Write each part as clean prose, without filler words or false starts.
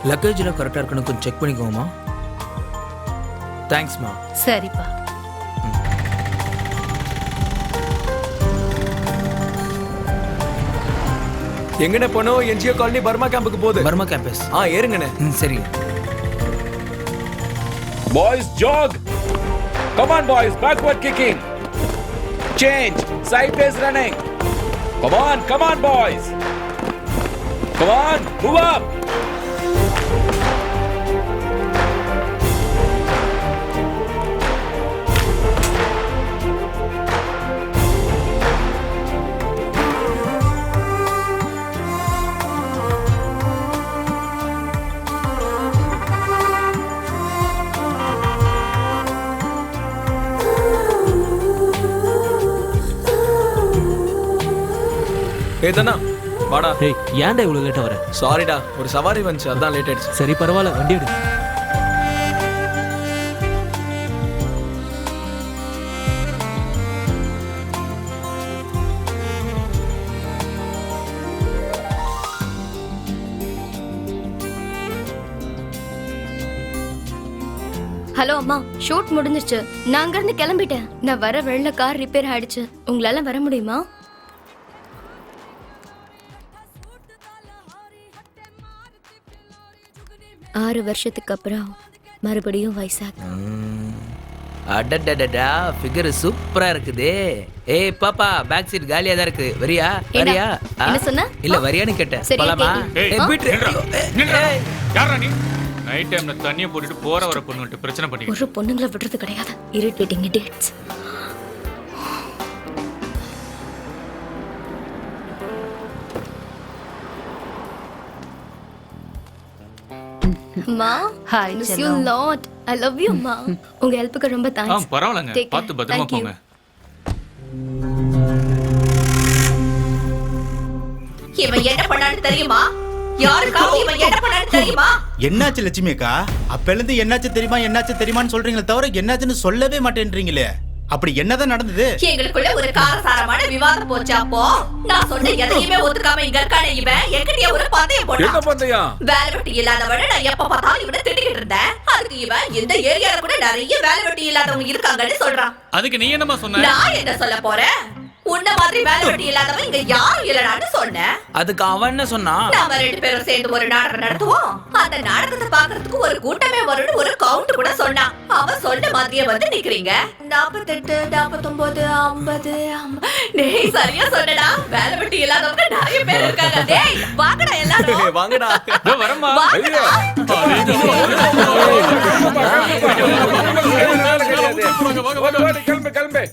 லக்கேஜில் கரெக்டாக இருக்குன்னு கொஞ்சம் செக் பண்ணிக்கோமா. தேங்க்ஸ்மா. சரிப்பா. எங்கண்ணே போனோம்? என்ஜிஓ காலனி பர்மா கேம்புக்கு போகுது. Burma camp bus. ஏறுங்கண்ணே. சரி. Boys, jog. Come on, boys. Backward kicking. Change. Sideways running. Come on, boys. Come on, move up. ஏதனா வாடா. டேய் ஏன்டா இவ்வளவு லேட்டா வர? சாரிடா, ஒரு சவாரி வந்துச்சு, அதான் லேட் ஆயிடுச்சு. சரி பரவாயில்ல, வண்டி எடு. ஹலோ அம்மா, ஷூட் முடிஞ்சிருச்சு. நான் அங்கிருந்து கிளம்பிட்டேன். நான் வர வெள்ள கார் ரிப்பேர் ஆயிடுச்சு. உங்களால வர முடியுமா? ஆறு வருஷத்துக்கு அப்புறம் மறுபடியும் வைசாக். அடடடடா, ஃபிகர் சூப்பரா இருக்குதே. ஏய் பாப்பா, பேக் சீட் காலியா தான் இருக்கு. வரியா? வரியா? என்ன சொன்ன? இல்ல வரியான்னு கேட்டேன். சரி, போலாமா? ஏய், யாரா நீ? நைட் டைம்ல தண்ணிய போட்டுட்டு போற வர பொண்ணுகிட்ட பிரச்சனை பண்ணி ஒரு பொண்ணுங்களை விடுறது கிடையாது. Irritating idiots. அம்மா, Hi, miss you செல்லம். lot. I love you அம்மா. உங்க ஹெல்ப்புக்கு ரொம்ப தேங்க்ஸ். பரவாயில்லங்க, Take care. பார்த்து பத்திரமா Thank you. போங்க. இவன் என்ன பண்ணான்னு தெரியுமா? யாருக்காவது இவன் என்ன பண்ணான்னு தெரியுமா? என்னாச்சு லட்சுமி அக்கா? அப்பல இருந்து என்னாச்சு தெரியுமான்னு சொல்றீங்களே தவிர என்னாச்சுன்னு சொல்லவே மாட்டேன்றீங்களே. அப்படி என்னதான் நடந்தது? எங்களுக்குள்ள ஒரு காரசாரமான விவாதம் போச்சு. அப்போ நான் சொன்ன எதையுமே ஒத்துக்காம இங்க இருக்கானே இவன் என்கிட்ட ஒரு பந்தயம் போட்டான். வேலை வெட்டி இல்லாதவன நான் எப்ப பார்த்தாலும் இவனை திட்டிக்கிட்டு இருந்தேன். அதுக்கு இவன் இந்த ஏரியால கூட நிறைய வேலை வெட்டி இல்லாதவங்க இருக்காங்கன்னு சொல்றான். அதுக்கு நீ என்னமா சொன்ன? நான் என்ன சொல்ல போறேன்? உன்ன மாதிரி வேலை வெட்டி இல்லாதவன் இங்க யாரும் இல்லடான்னு சொன்னேன். அதுக்கு அவன் என்ன சொன்னான்? நாம ரெண்டு பேரும் சேர்ந்து ஒரு நாடகம் நடத்துவோம். அந்த நாடகத்தை பாக்குறதுக்கு ஒரு கூட்டமே வரும்னு ஒரு கவுண்ட் கூட சொன்னான். அவன் சொன்ன மாதிரியே வந்து நிக்கிறீங்க. 48, 49, 50. டேய் சரியா சொன்னடா. வேலை வெட்டி இல்லாதவங்க நிறைய பேர் இருக்காங்க. டேய் வாங்கடா எல்லாரும். வாங்கடா. வரமா? கிளம்பு.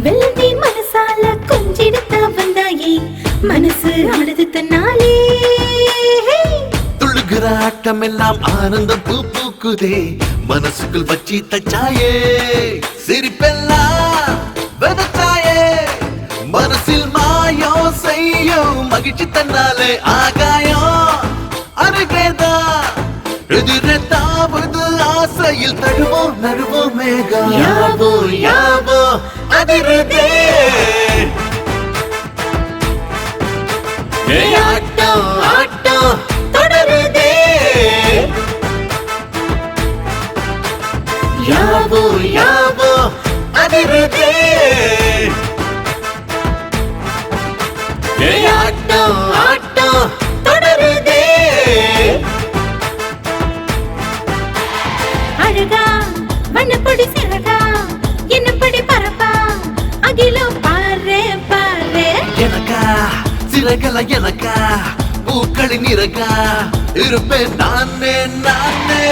வெள்ளி மனசால கொஞ்சிடுத்த வந்தாயே, மனசு ஆடுது தன்னாலே. துள்ளுகிற ஆட்டம் எல்லாம் ஆனந்தம் பூ பூக்குதே, மனசுக்குள் வச்சி தச்சாயே. சிரிப்பெல்லாம் விதச்சாயே, மனசில் மாயோ செய்யோ மகிழ்ச்சி தன்னாலே. ஆகாயம் அருகேதா எதிரே தாவது ஆசையில் தழுவோம் நழுவோம் மேகம். யாவோ யாவோ அதிருதே ஆட்டம் ஆட்டம் தொடருதே. யாவோ யாவோ அதிருதே ஆட்டம் ஆட்டம் தொடருதே. அழகா வண்ணப்படி சிறகா என்னப்படி பரப்பா அகிலம் பாரு பாரு. எனக்கா சிறகல எனக்கா பூக்களின் இறகா இருப்பேன் நானே நானே.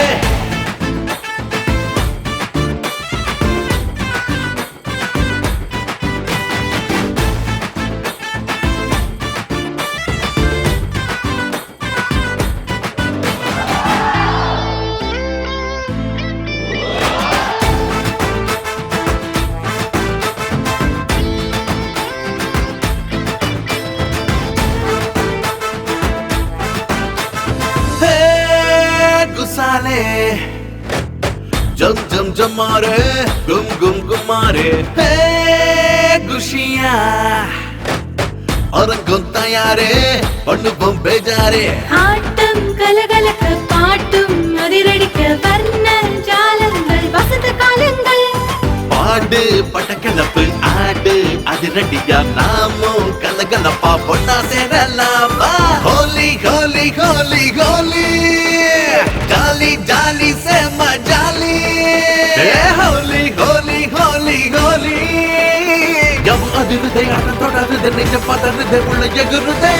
जाले जम जम जमारे गुम गुम गुमारे हे खुशियां और तैयारे பண்ணுவோம் பேஜாரே ஆட்டம் கலகலக்க பாட்டும் அதிரடிக்க வர்ண ஜாலங்கள் வசந்த காலங்கள் பாடு பட்டக்கிழப்பு ஆடு அதிரடியா நாமும் கலகலப்பா பொண்ணா சேரலாம் ஹோலி ஹோலி ஹோலி ஹோலி ஜாலி ஜாலி செம்ம ஜாலி ஹோலி ஹோலி ஹோலி ஹோலி ஜம் அதிருதே ஆட்டம் தொடருதே நெஞ்சம் பதறுதே உள்ள எகுருதே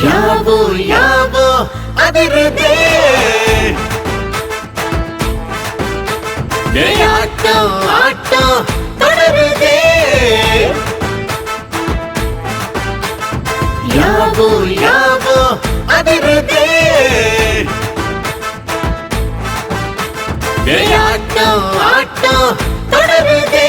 யாவோ யாவோ அதிருதே ஆட்டோ ஆட்டோ தொடருதே யாவோ யாவோ அதிருதே ஆட்டோ ஆட்டோ தொடருதே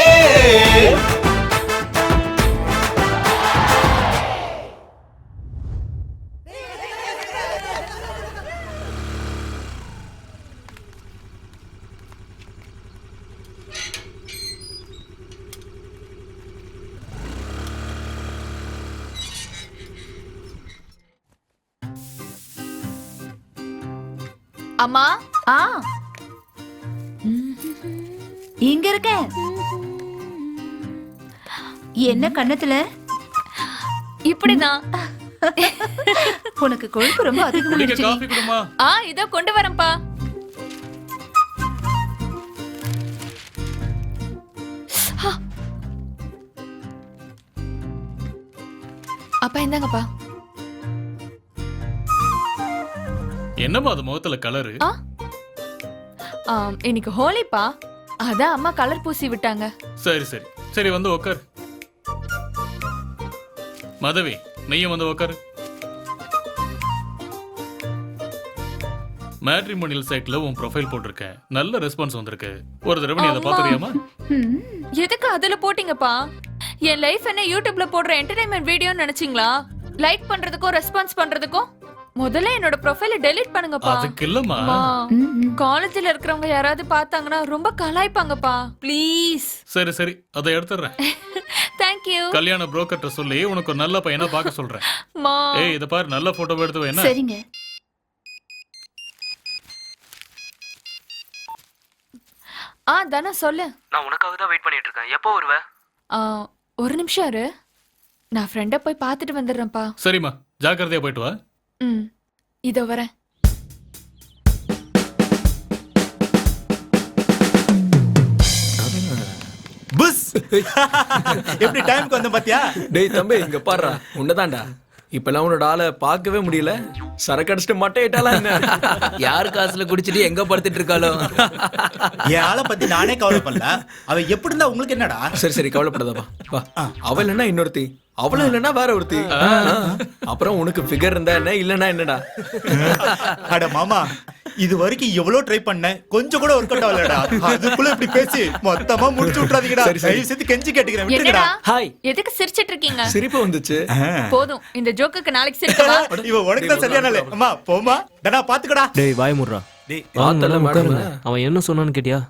அம்மா இங்க இருக்க என்ன கண்ணத்துல இப்படிதான். உனக்கு கொழுப்பு ரொம்ப குடிக்க அதிகமாயிடுச்சு காஃபி குடுமா. இதோ கொண்டு வரேன்ப்பா. அப்பா இந்தாங்கப்பா. என்னம்மா அது முகத்துல கலரு? இன்னைக்கு ஹோலிப்பா, அதான் அம்மா கலர் பூசி விட்டாங்க. சரி சரி சரி, வந்து உக்காரு. மதவி, நீயும் வந்து உக்காரு. மேட்ரிமோனியல் சைட்ல உன் ப்ரொஃபைல் போட்டிருக்கேன், நல்ல ரெஸ்பான்ஸ் வந்திருக்கு. ஒரு தடவை நீ அதை பாத்துறியாமா? எதுக்கு அதுல போட்டீங்கப்பா? என் லைஃப் என்ன யூடியூப்ல போடுற என்டர்டைன்மெண்ட் வீடியோன்னு நினைச்சீங்களா? லைக் பண்றதுக்கும் ரெஸ்பான்ஸ் பண்றதுக்கும் முதல்ல என்னோட ப்ரொஃபைல டெலீட் பண்ணுங்கப்பா. அதுக்கு இல்லம்மா, காலேஜ்ல இருக்கிறவங்க யாராவது பார்த்தாங்கன்னா ரொம்ப கலாய்ப்பாங்கப்பா, ப்ளீஸ். சரி சரி, அதை எடுத்துறேன். Thank you. கல்யாண புரோக்கர்ட்ட சொல்லி உனக்கு ஒரு நல்ல பையனா பார்க்க சொல்றேன். ஏய், இத பாரு, நல்ல போட்டோ எடுத்து வை. என்ன? சரிங்க. தானே சொல்லு. நான் உனக்காக தான் வெயிட் பண்ணிட்டு இருக்கேன். எப்போ வருவ? ஒரு நிமிஷம் இரு, நான் ஃப்ரெண்ட போய் பார்த்துட்டு வந்துடுறேன்ப்பா. சரிம்மா, ஜாக்கிரதையா போயிட்டு வா. இதோ வரேன். புஸ் எப்படி டைம்க்கு வந்த பாத்தியா? டேய் தம்பி, இங்க பாருடா, உன்னதான்டா. இப்பெல்லாம் உன்னோட ஆளை பார்க்கவே முடியல. சரக்கு அடிச்சுட்டு மட்டை ஏட்டாலாம் என்ன? யாரு காசுல குடிச்சிட்டு எங்க படுத்துட்டு இருக்காளோ? என் ஆளை பத்தி நானே கவலைப்படல. அவ எப்படி இருந்தா உங்களுக்கு என்னடா? சரி சரி, கவலைப்படாதப்பா. வா, அவள் இல்லைன்னா இன்னொருத்தி, அவளும் இல்லைன்னா வேற ஒருத்தி. அப்புறம் உனக்கு ஃபிகர் இருந்தா என்ன, இல்லைன்னா என்னடா? அட மாமா, இது வரைக்கும் எவ்வளவு ட்ரை பண்ணேன், கொஞ்சம் கூட ஒர்க் அவுட் ஆகலடா. அதுக்குள்ள இப்படி பேசி மொத்தமா முடிச்சு விட்டுறாதீங்கடா. தயவு செய்து கெஞ்சி கேட்டுக்கிறேன், விட்டுங்கடா. ஹாய், எதுக்கு சிரிச்சிட்டு இருக்கீங்க? சிரிப்பு வந்துச்சு. போதும், இந்த ஜோக்குக்கு நாளைக்கு சிரிக்கவா? இவ உனக்கு தான் சரியான ஆளு. அம்மா போமா, டடா பாத்துக்கடா. டேய் வாய் முடுறா. டேய் பார்த்தல மேடம், அவன் என்ன சொன்னான்னு கேட்டியா?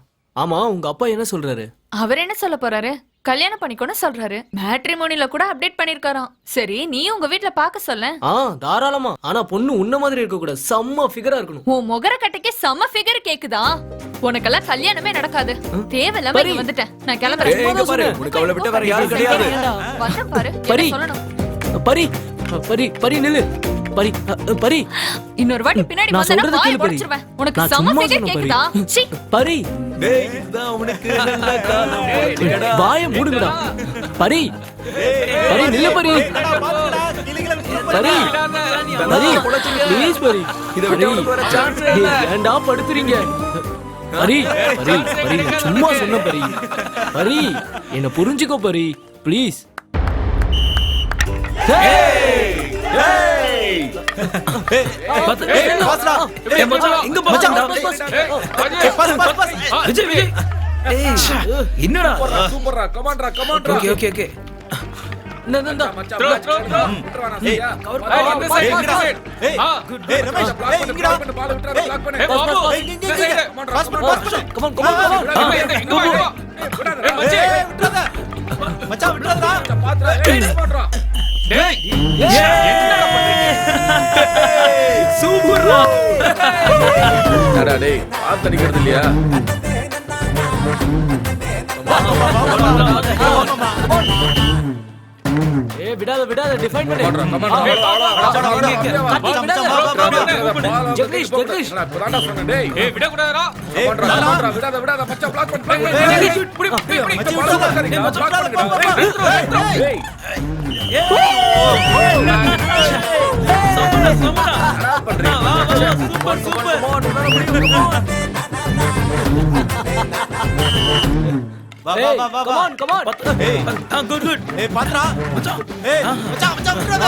ஆமா, உங்க அப்பா என்ன சொல்றாரு? அவர் என்ன சொல்ல போறாரு? கல்யாணம் பண்ணிக்கணும் சொல்றாரு. மேட்ரிமோனில கூட அப்டேட் பண்ணிருக்காராம். சரி, நீ உங்க வீட்ல பாக்க சொல்ல. தாராளமா. ஆனா பொண்ணு உன்ன மாதிரி இருக்க கூடாது, செம்ம ஃபிகரா இருக்கணும். உன் முகர கட்டைக்கு செம்ம ஃபிகர் கேக்குதா? உனக்கெல்லாம் கல்யாணமே நடக்காது. தேவையில்லாம இங்க வந்துட்டேன். நான் கிளம்புறேன். இங்க பாரு, உனக்கு அவளை விட்டு வேற யாரும் கிடையாது. வந்த பாரு, பரி. என்ன சொல்லணும்? பரி பரி பரி நில்லு. பரி பரி, இன்னொரு வாட்டி பின்னாடி நான் வந்தா சொல்றது வாய் கேளு பரி. உடைச்சிருவேன். உனக்கு நான் செம்ம சும்மா ஃபிகர் சொன்னேன் கேக்குதா? பரி. சீ. பரி, டேய், இதான் உனக்கு நல்ல காலம் போச்சுடா. வாயை மூடுங்கடா. பரி பரி நில்லு பரி. டடா பாத்துக்கடா. கிளிகள விட்டு பரி பரி ப்ளீஸ் பரி இதை விட்டு உனக்கு வர chance ஏ இல்ல. ஏன்டா படுத்துறீங்க பரி பரி பரி நான் சும்மா சொன்ன பரி பரி என்ன புரிஞ்சுக்கோ பரி ப்ளீஸ் என்னடா சூப்பர்ரா கமான்டா கமான்டா ஓகே ஓகே ஓகே பாத்தடிக்கிறது இல்லையா விடாத விடாத டிஃபைன் பண்ணு Jagadish Jagadish come on come on good good ஏய் பாத்ரா மச்சான் ஏய் மச்சான் மச்சான் விட்றாத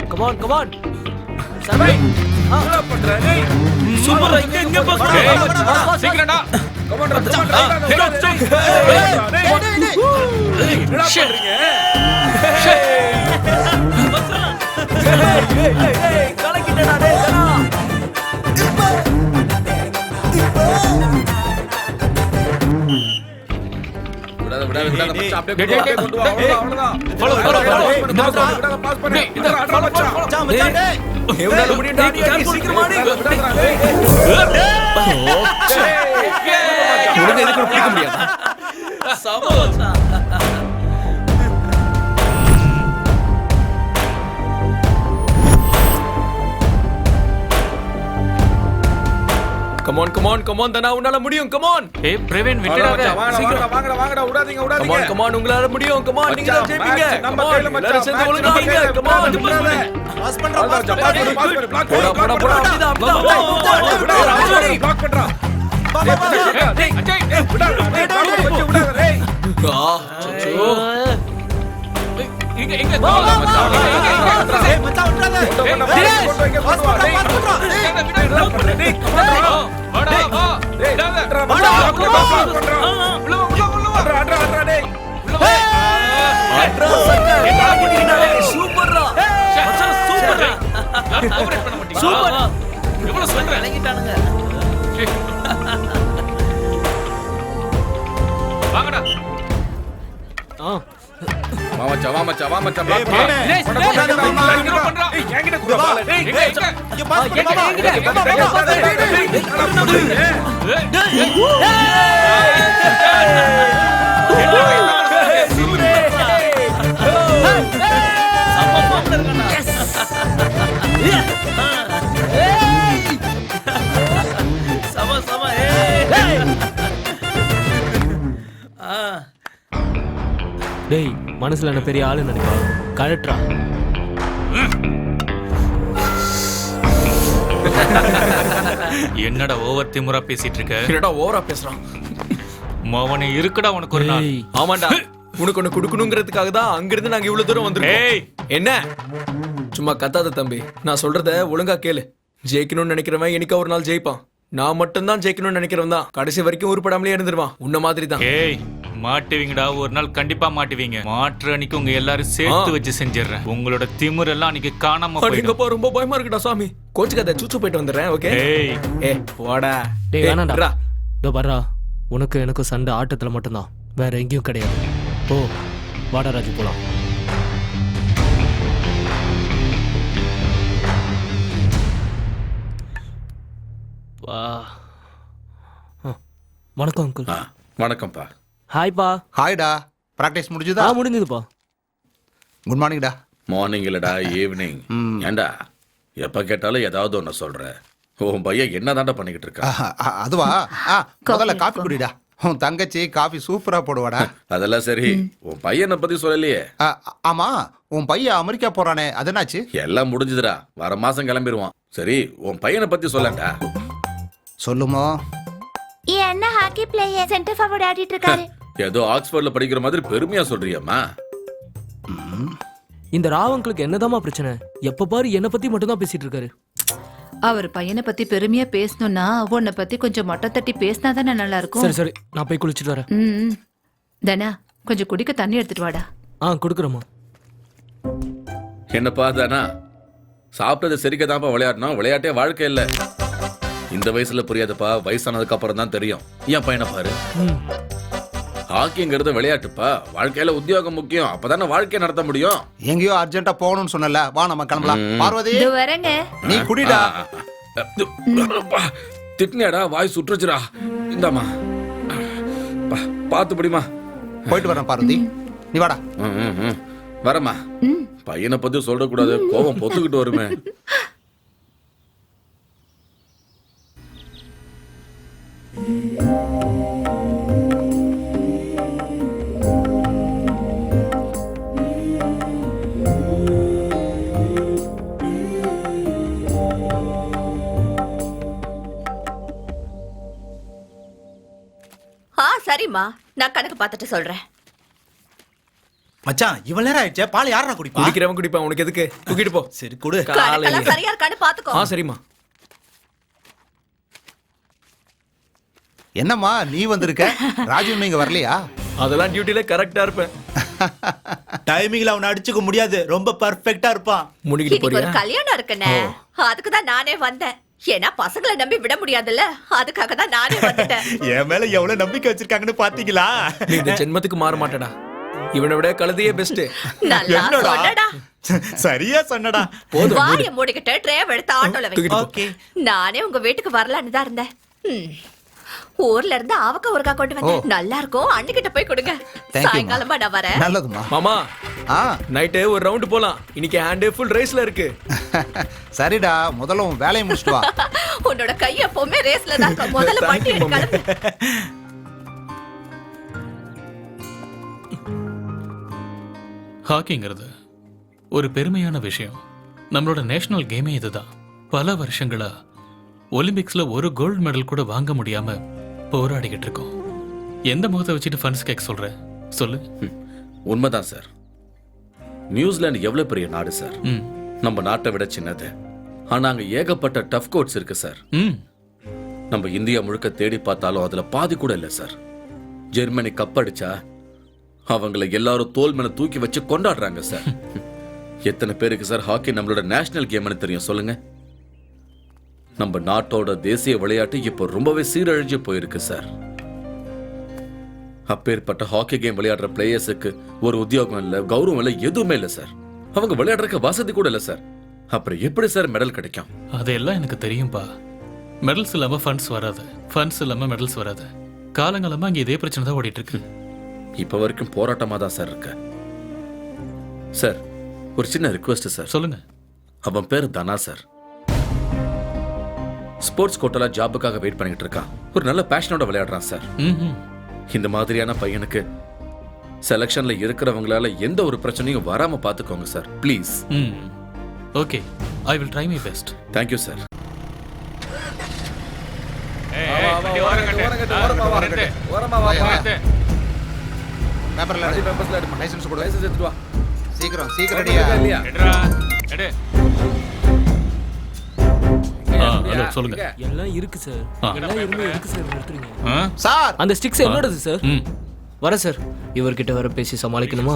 come on come on சபை என்ன பண்ற டேய் சூப்பர் இங்க பாஸ் சீக்கிரம்டா கமான்டா என்ன பண்றீங்க கலக்கிட்டடா டேய் கனா விடாத மச்சான் அப்படியே கொண்டு வா அவ்வளவுதான் ஃபாலோ பாஸ் பண்ணு விடாத மச்சான் மச்சான் மச்சான் டேய் எவ்வளவு முடியும் டாடி சீக்கிரமா உனக்கு எதுக்கு பிடிக்க முடியாது கமான் கமான் கமான் தனா உன்னால முடியும் கமான் ஏய் பிரவீன் விட்டுடாத வாங்கடா விடாதீங்க கமான் கமான் உங்களால முடியும் கமான் நீங்க தான் ஜெயிப்பீங்க நம்ம கமான் கையில மச்சான் எல்லாரும் சேர்ந்து ஒழுங்கா வைங்க கமான் பாஸ் பண்றா பாஸ் போடா போடா போடா அப்படிதான் பிளாக் பண்றா டேய் அஜய் இங்க இங்க ஏய் மச்சான் விட்றாத பாஸ் பண்றா வாடா வா சூப்பர்ரா சூப்பர் கோஆபரேட் பண்ண மாட்டீங்க சூப்பர் எவ்வளவு சொல்றேன் இறங்கிட்டானுங்க வாங்கடா வா மச்சான் ஏய் பானே என்கிட்ட பண்றா என்கிட்ட குடு பால் டேய் இங்க பாஸ் டேய் மனசுல என்ன பெரிய ஆளு நினைப்பா கரெக்டா என்னடா ஓவர் திமுறா பேசிட்டு இருக்க என்னடா ஓவரா பேசுறான் மவனே இருக்குடா உனக்கு ஒரு நாள் டேய் ஆமாண்டா உனக்கு ஒண்ணு குடுக்கணுங்கிறதுக்காக தான் அங்கிருந்து நாங்க இவ்வளவு தூரம் வந்திருக்கோம் ஏய் என்ன சும்மா கத்தாத தம்பி நான் சொல்றத ஒழுங்கா கேளு ஜெயிக்கணும்னு நினைக்கிறவன் என்னைக்கா ஒரு நாள் ஜெயிப்பான் நான் மட்டும்தான் ஜெயிக்கணும்னு நினைக்கிறவன் தான் கடைசி வரைக்கும் உருப்படாமலே இருந்துருவான் உன்ன மாதிரி தான் ஏய் மாட்டுவீங்கடா ஒரு நாள் கண்டிப்பா மாட்டுவீங்க மாற்று அன்னைக்கு உங்க எல்லாரும் சேர்த்து வச்சு செஞ்சிடறேன் உங்களோட திமிர் எல்லாம் அன்னைக்கு காணாம போயிடும் அடேங்கப்பா ரொம்ப பயமா இருக்குடா சாமி கோச்சுக்காத சூச்சு போயிட்டு வந்துடுறேன் ஓகே ஏய் ஏ போடா டேய் வேணாம்டா விட்றா. இதோ வர்றா உனக்கு எனக்கும் சண்டை ஆட்டத்துல மட்டும்தான் வேற எங்கேயும் கிடையாது போ வாடா ராஜு போலாம் வா வணக்கம் அங்கிள் வணக்கம்ப்பா ஹாய்ப்பா ஹாய்டா பிராக்டிஸ் முடிஞ்சுதா முடிஞ்சதுப்பா குட் மார்னிங்டா மார்னிங் இல்லடா ஈவினிங் ஏண்டா எப்ப கேட்டாலும் ஏதாவது ஒண்ணு சொல்ற உன் பையன் என்னதான்டா பண்ணிக்கிட்டு இருக்கா அதுவா முதல்ல காஃபி குடிடா உன் தங்கச்சி காஃபி சூப்பரா போடுவாடா. அதெல்லாம் சரி, உன் பையனை பத்தி சொல்லலையே. ஆமா, உன் பையன் அமெரிக்கா போறானே, அது என்னாச்சு? எல்லாம் முடிஞ்சுதுடா, வர மாசம் கிளம்பிடுவான். சரி, உன் பையனை பத்தி சொல்லண்டா. சொல்லுமா. என் அண்ணா ஹாக்கி பிளேயர், சென்டர் ஃபார்வர்ட் ஆடிட்டு இருக்காரு. ஏதோ ஆக்ஸ்போர்ட்ல படிக்கிற மாதிரி பெருமையா சொல்றியம்மா. இந்த ராவங்களுக்கு என்னதாம்மா பிரச்சனை? எப்ப பாரு என்ன பத்தி மட்டும் தான் பேசிட்டு இருக்காரு. அவர் பையனை பத்தி பெருமையா பேசணும்னா உன்னை பத்தி கொஞ்சம் மொட்டை தட்டி பேசினா தானே நல்லா இருக்கும். சரி சரி, நான் போய் குளிச்சுட்டு வரேன். தனா, கொஞ்சம் குடிக்க தண்ணி எடுத்துட்டு வாடா. கொடுக்குறேம்மா. என்னப்பா தானா, சாப்பிட்டது சரிக்கதான்ப்பா விளையாடணும், விளையாட்டே வாழ்க்கை இல்ல. இந்த வயசுல புரியாதுப்பா, வயசானதுக்கு அப்புறம் தான் தெரியும். என் பையனை பாரு, ஹாக்கிங்கிறது விளையாட்டுப்பா, வாழ்க்கையில உத்தியோகம் முக்கியம், அப்பதானே வாழ்க்கையை நடத்த முடியும். எங்கேயோ அர்ஜென்ட்டா போகணும்னு சொன்னல, வா நம்ம கிளம்பலாம். பார்வதி, வரேங்க. நீ குடிடா. திட்னியாடா, வாய் சுற்றுச்சுடா. இந்தாமா, பாத்து படிமா. போயிட்டு வரேன் பார்வதி, நீ வாடா. வரமா. பையனை பத்தி சொல்லக்கூடாது, கோபம் பொத்துக்கிட்டு வருமே. சரிம்மா, நான் கணக்கு பார்த்துட்டு சொல்றேன். மச்சான், இவ்வளவு நேரம் ஆயிடுச்சே, பால் யாரா குடிப்பா? குடிக்கிறவன் குடிப்பான், உனக்கு எதுக்கு? தூக்கிட்டு போ. சரி குடு. கணக்கெல்லாம் சரியா இருக்கான்னு பாத்துக்கோ. சரிம்மா. என்னம்மா நீ வந்திருக்க, ராஜு நீங்க வரலையா? அதெல்லாம் டியூட்டில கரெக்டா இருப்பேன். டைமிங்ல அவனை அடிச்சுக்க முடியாது, ரொம்ப பர்ஃபெக்ட்டா இருப்பான். முடிக்கிட்டு இன்னைக்கு ஒரு போறியா? கல்யாணம் இருக்குனே, அதுக்கு தான் நானே வந்தேன். ஏன்னா பசங்களை நம்பி விட முடியாதுல்ல, அதுக்காக தான் நானே வந்துட்டேன். என் மேல எவ்வளவு நம்பிக்கை வச்சிருக்காங்கன்னு பாத்தீங்களா? நீ இந்த ஜென்மத்துக்கு மாற மாட்டடா, இவனை விட கழுதையே பெஸ்ட். நல்லா சொன்னடா. சரியா சொன்னடா. போதும், வாயை மூடிக்கிட்டு டிரைவ் எடுத்து ஆட்டோல வை. ஓகே. நானே உங்க வீட்டுக்கு வரலான்னு தான் இருந்தேன். ஊர்ல இருந்து அவக்க ஒருக்கா கொண்டு வந்தேன், நல்லா இருக்கும். அண்ணிக்கிட்ட போய் கொடுங்க. சாயங்காலமா நான் வரேன். நல்லதுமா. மாமா, நைட்டு ஒரு ரவுண்ட் போலாம். இன்னைக்கு ஹேண்ட் ஃபுல் ரேஸ்ல இருக்கு. சரிடா, முதல்ல உன் வேலையை முடிச்சிட்டு வா. உன்னோட கை எப்பவுமே ரேஸ்ல தான் இருக்கும். முதல்ல வண்டி எடுக்க. ஹாக்கிங்கிறது ஒரு பெருமையான விஷயம். நம்மளோட நேஷனல் கேமே இதுதான். பல வருஷங்களா ஒலிம்பிக்ஸ்ல ஒரு கோல்டு மெடல் கூட வாங்க முடியாம போராடிக்கிட்டு இருக்கோம். எந்த முகத்தை வச்சுட்டு ஃபன்ஸ் கேட்க சொல்ற? சொல்லு. உண்மைதான் சார். நியூசிலாந்து எவ்வளவு பெரிய நாடு சார், நம்ம நாட்டை விட சின்னது. ஆனா அங்க ஏகப்பட்ட டஃப் கோர்ட்ஸ் இருக்கு சார். நம்ம இந்தியா முழுக்க தேடி பார்த்தாலும் அதுல பாதி கூட இல்ல சார். ஜெர்மனி கப் அடிச்சா அவங்கள எல்லாரும் தோல் மேல தூக்கி வச்சு கொண்டாடுறாங்க சார். எத்தனை பேருக்கு சார் ஹாக்கி நம்மளோட நேஷனல் கேம்னு தெரியும் சொல்லுங்க? நம்ம நாட்டோட தேசிய விளையாட்டு இப்போ ரொம்பவே சீரழிஞ்சு போயிருக்கு சார். அப்பேற்பட்ட ஹாக்கி கேம் விளையாடுற பிளேயர்ஸுக்கு ஒரு உத்தியோகம் இல்ல, கௌரவம் இல்ல, எதுவுமே இல்ல சார். அவங்க விளையாடுறதுக்கு வசதி கூட இல்ல சார். அப்புறம் எப்படி சார் மெடல் கிடைக்கும்? அதெல்லாம் எனக்கு தெரியும்பா. மெடல்ஸ் இல்லாம ஃபண்ட்ஸ் வராது, ஃபண்ட்ஸ் இல்லாம மெடல்ஸ் வராது. காலங்காலமா இங்க இதே பிரச்சனை தான் ஓடிட்டு இருக்கு. இப்ப வரைக்கும் போராட்டமா தான் சார் இருக்கு. சார், ஒரு சின்ன ரிக்வெஸ்ட் சார். சொல்லுங்க. அவன் பேர் தனா சார். ஸ்போர்ட்ஸ் கோட்டால ஜாபுக்காக வெயிட் பண்ணிட்டு இருக்கான். ஒரு நல்ல பேஷனோட விளையாடுறான் சார். இந்த மாதிரியான பையனுக்கு செலக்ஷன்ல இருக்கிறவங்களால எந்த ஒரு பிரச்சனையும் வராம பாத்துக்கோங்க sir, please. Okay, I will try my best. Thank you sir. சீக்கிரம் சீக்கிரம் ரெடியா? சொல்லுங்க. எல்லாம் இருக்கு சார், எல்லாம் இருக்கு சார். நிறுத்துறீங்க சார்? அந்த ஸ்டிக்ஸ் என்னோடது சார். வர சார், இவர்கிட்ட வர பேசி சமாளிக்கணுமா?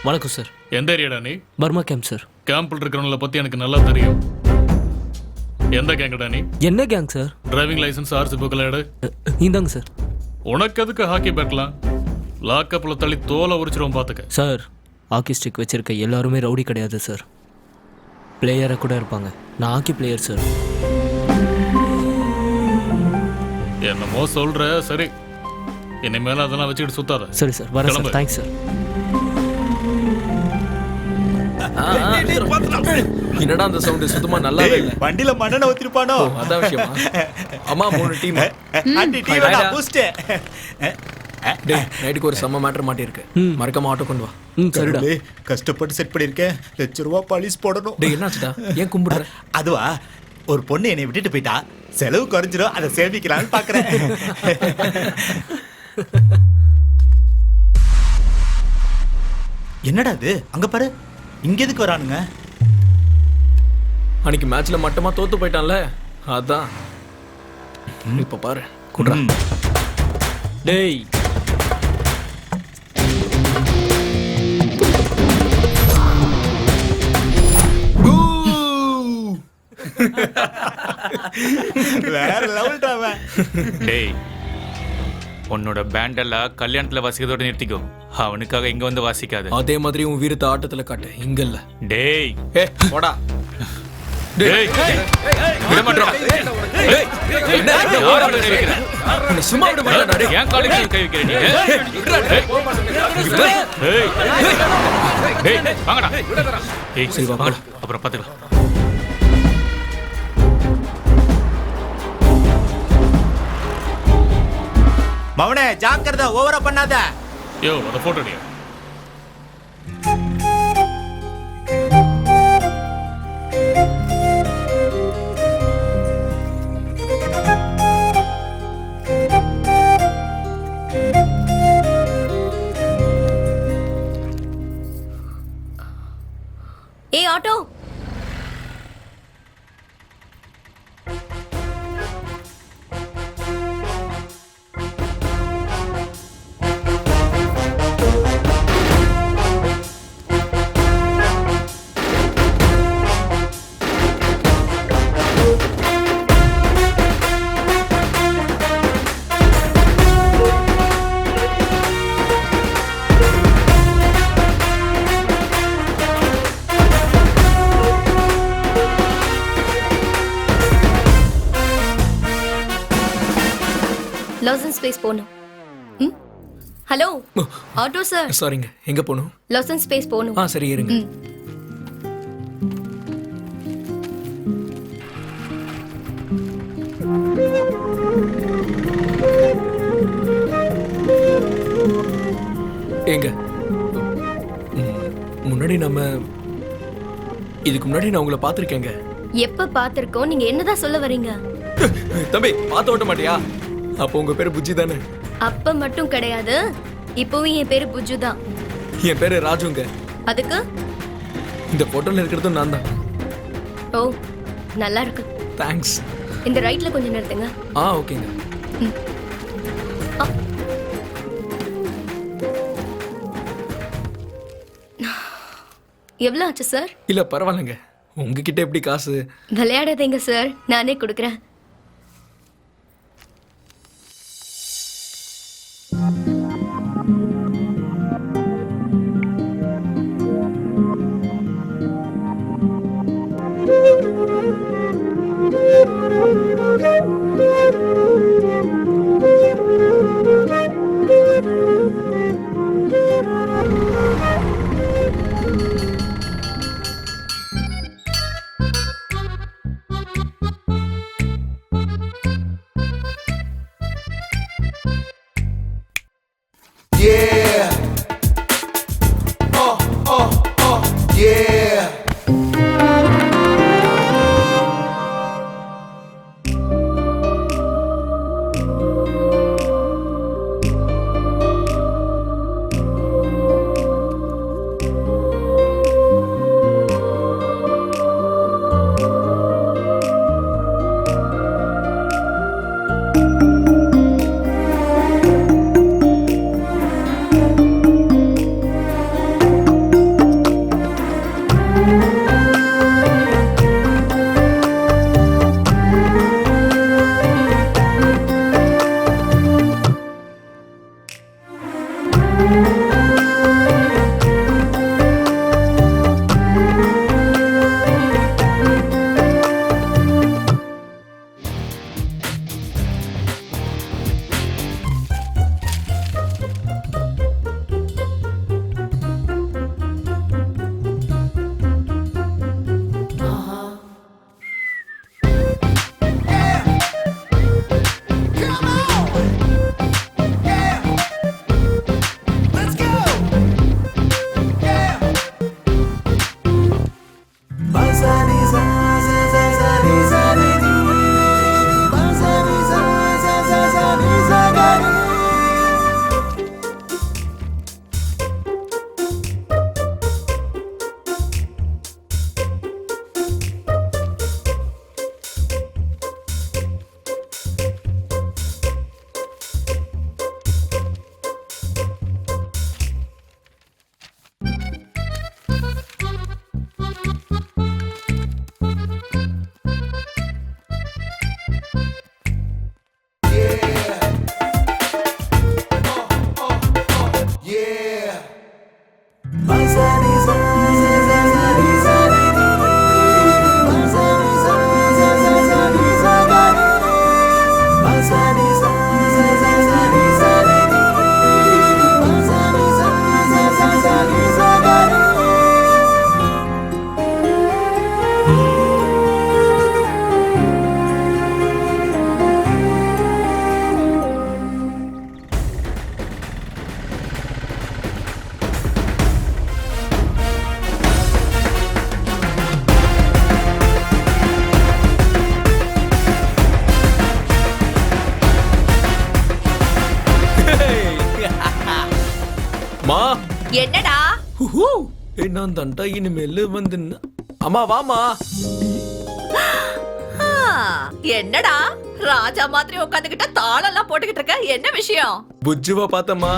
வணக்கம் சார். எந்த ஏரியாடா நீ? Burma camp sir. கேம்ப்ல இருக்கிறவங்கள பத்தி எனக்கு நல்லா தெரியும். எந்த கேங்கடா நீ? என்ன gang sir? Driving licence, RC புக்ல எடு. இந்தாங்க சார். உனக்கு எதுக்கு ஹாக்கி பேட்லாம்? லாக்கப்ல தள்ளி தோலை உரிச்சிருவோம் பாத்துக்க. சார், ஹாக்கி ஸ்டிக் வச்சிருக்க எல்லாருமே ரவுடி கிடையாது சார், பிளேயரா கூட இருப்பாங்க. நான் ஹாக்கி பிளேயர் சார். என்னமோ சொல்ற, சரி. இனிமேல அதெல்லாம் வச்சுக்கிட்டு சுத்தாத. சரி சார், வரேன் சார். Thanks sir. என்னடா அந்த சவுண்ட் சுத்தமா நல்லாவே இல்ல. வண்டியில மண்ணெண்ண ஊத்திருப்பானோ? அதான் விஷயமா. அம்மா 3 டீம். ஆண்டி டீ வேடா பூஸ்ட். டேய் நைட்டுக்கு ஒரு செம்ம மேட்டர் மாட்டி இருக்கு. மறக்காம ஆட்டோ கொண்டு வா. சரிடா. கஷ்டப்பட்டு செட் பண்ணிருக்கேன். ₹1,00,000 பாலிஷ் போடணும். டேய் என்னாச்சுடா? ஏன் கும்பிடுற? அதுவா ஒரு பொண்ணு என்னை விட்டுட்டு போயிட்டா. செலவு குறைஞ்சிரும், அதை சேமிக்கலாம்னு பாக்குறேன். என்னடா இது? அங்க பாரு, இங்க எதுக்கு வரானுங்க? அன்னைக்கு மேட்ச்ல மட்டமா தோத்து போயிட்டான்ல, அதான். இப்ப பாரு குட்ரா. டேய் வேற லெவல்டா அவன். டேய் உன்னோட பேண்ட் எல்லாம் கல்யாணத்துல வாசிக்கிறதோட நிறுத்திக்கோ. அவனுக்காக இங்க வந்து வாசிக்காது. அதே மாதிரி உன் வீரத்தை ஆட்டத்துல காட்டு, இங்க இல்ல. டேய் போடா. டேய் விட மாட்டேன். டேய் என்ன யார மேல கை வைக்கிற? நீ சும்மா விட மாட்டடா. டேய் ஏன் காலேஜ்ல கை வைக்கிற நீ? டேய் டேய் வாங்கடா. டேய் சரி வாங்கடா, அப்புறம் பாத்துக்கலாம். மவனே ஜாக்கிரதை, ஓவரா பண்ணாத. யோ அந்த போட்டோ எடுங்க. ஏய் ஆட்டோ, லாசன் ஸ்பேஸ் போணும். Hello auto sir. சாரிங்க, எங்க போணும்? லாசன் ஸ்பேஸ் போணும். சரி இருங்க. எங்க முன்னாடி நம்ம இதுக்கு முன்னாடி நான் உங்களை பார்த்திருக்கேங்க. எப்ப பாத்திருக்கோம்? நீங்க என்னதான் சொல்ல வரீங்க? தம்பி பார்த்து ஓட்ட மாட்டியா? அப்போ உங்க பேரு புஜ்ஜி தானே? அப்ப மட்டும் கிடையாது, இப்பவும் என் பேரு புஜ்ஜு தான். என் பேரு ராஜுங்க. அதுக்கு இந்த போட்டோல இருக்கிறது நான் தான். ஓ நல்லா இருக்கு. தேங்க்ஸ். இந்த ரைட்ல கொஞ்சம் நிறுத்துங்க. ஓகேங்க. எவ்வளவு ஆச்சு சார்? இல்ல பரவாயில்லைங்க, உங்ககிட்ட எப்படி காசு? விளையாடாதீங்க சார், நானே கொடுக்குறேன். Yeah. Yeah. மா என்னடா நான் தண்டா இனிமேல் வந்து அம்மா வாமா. என்னடா ராஜா மாதிரி உட்காந்துக்கிட்ட தாளம் எல்லாம் போட்டுக்கிட்டு இருக்க, என்ன விஷயம்? புஜ்ஜுவா பார்த்தம்மா.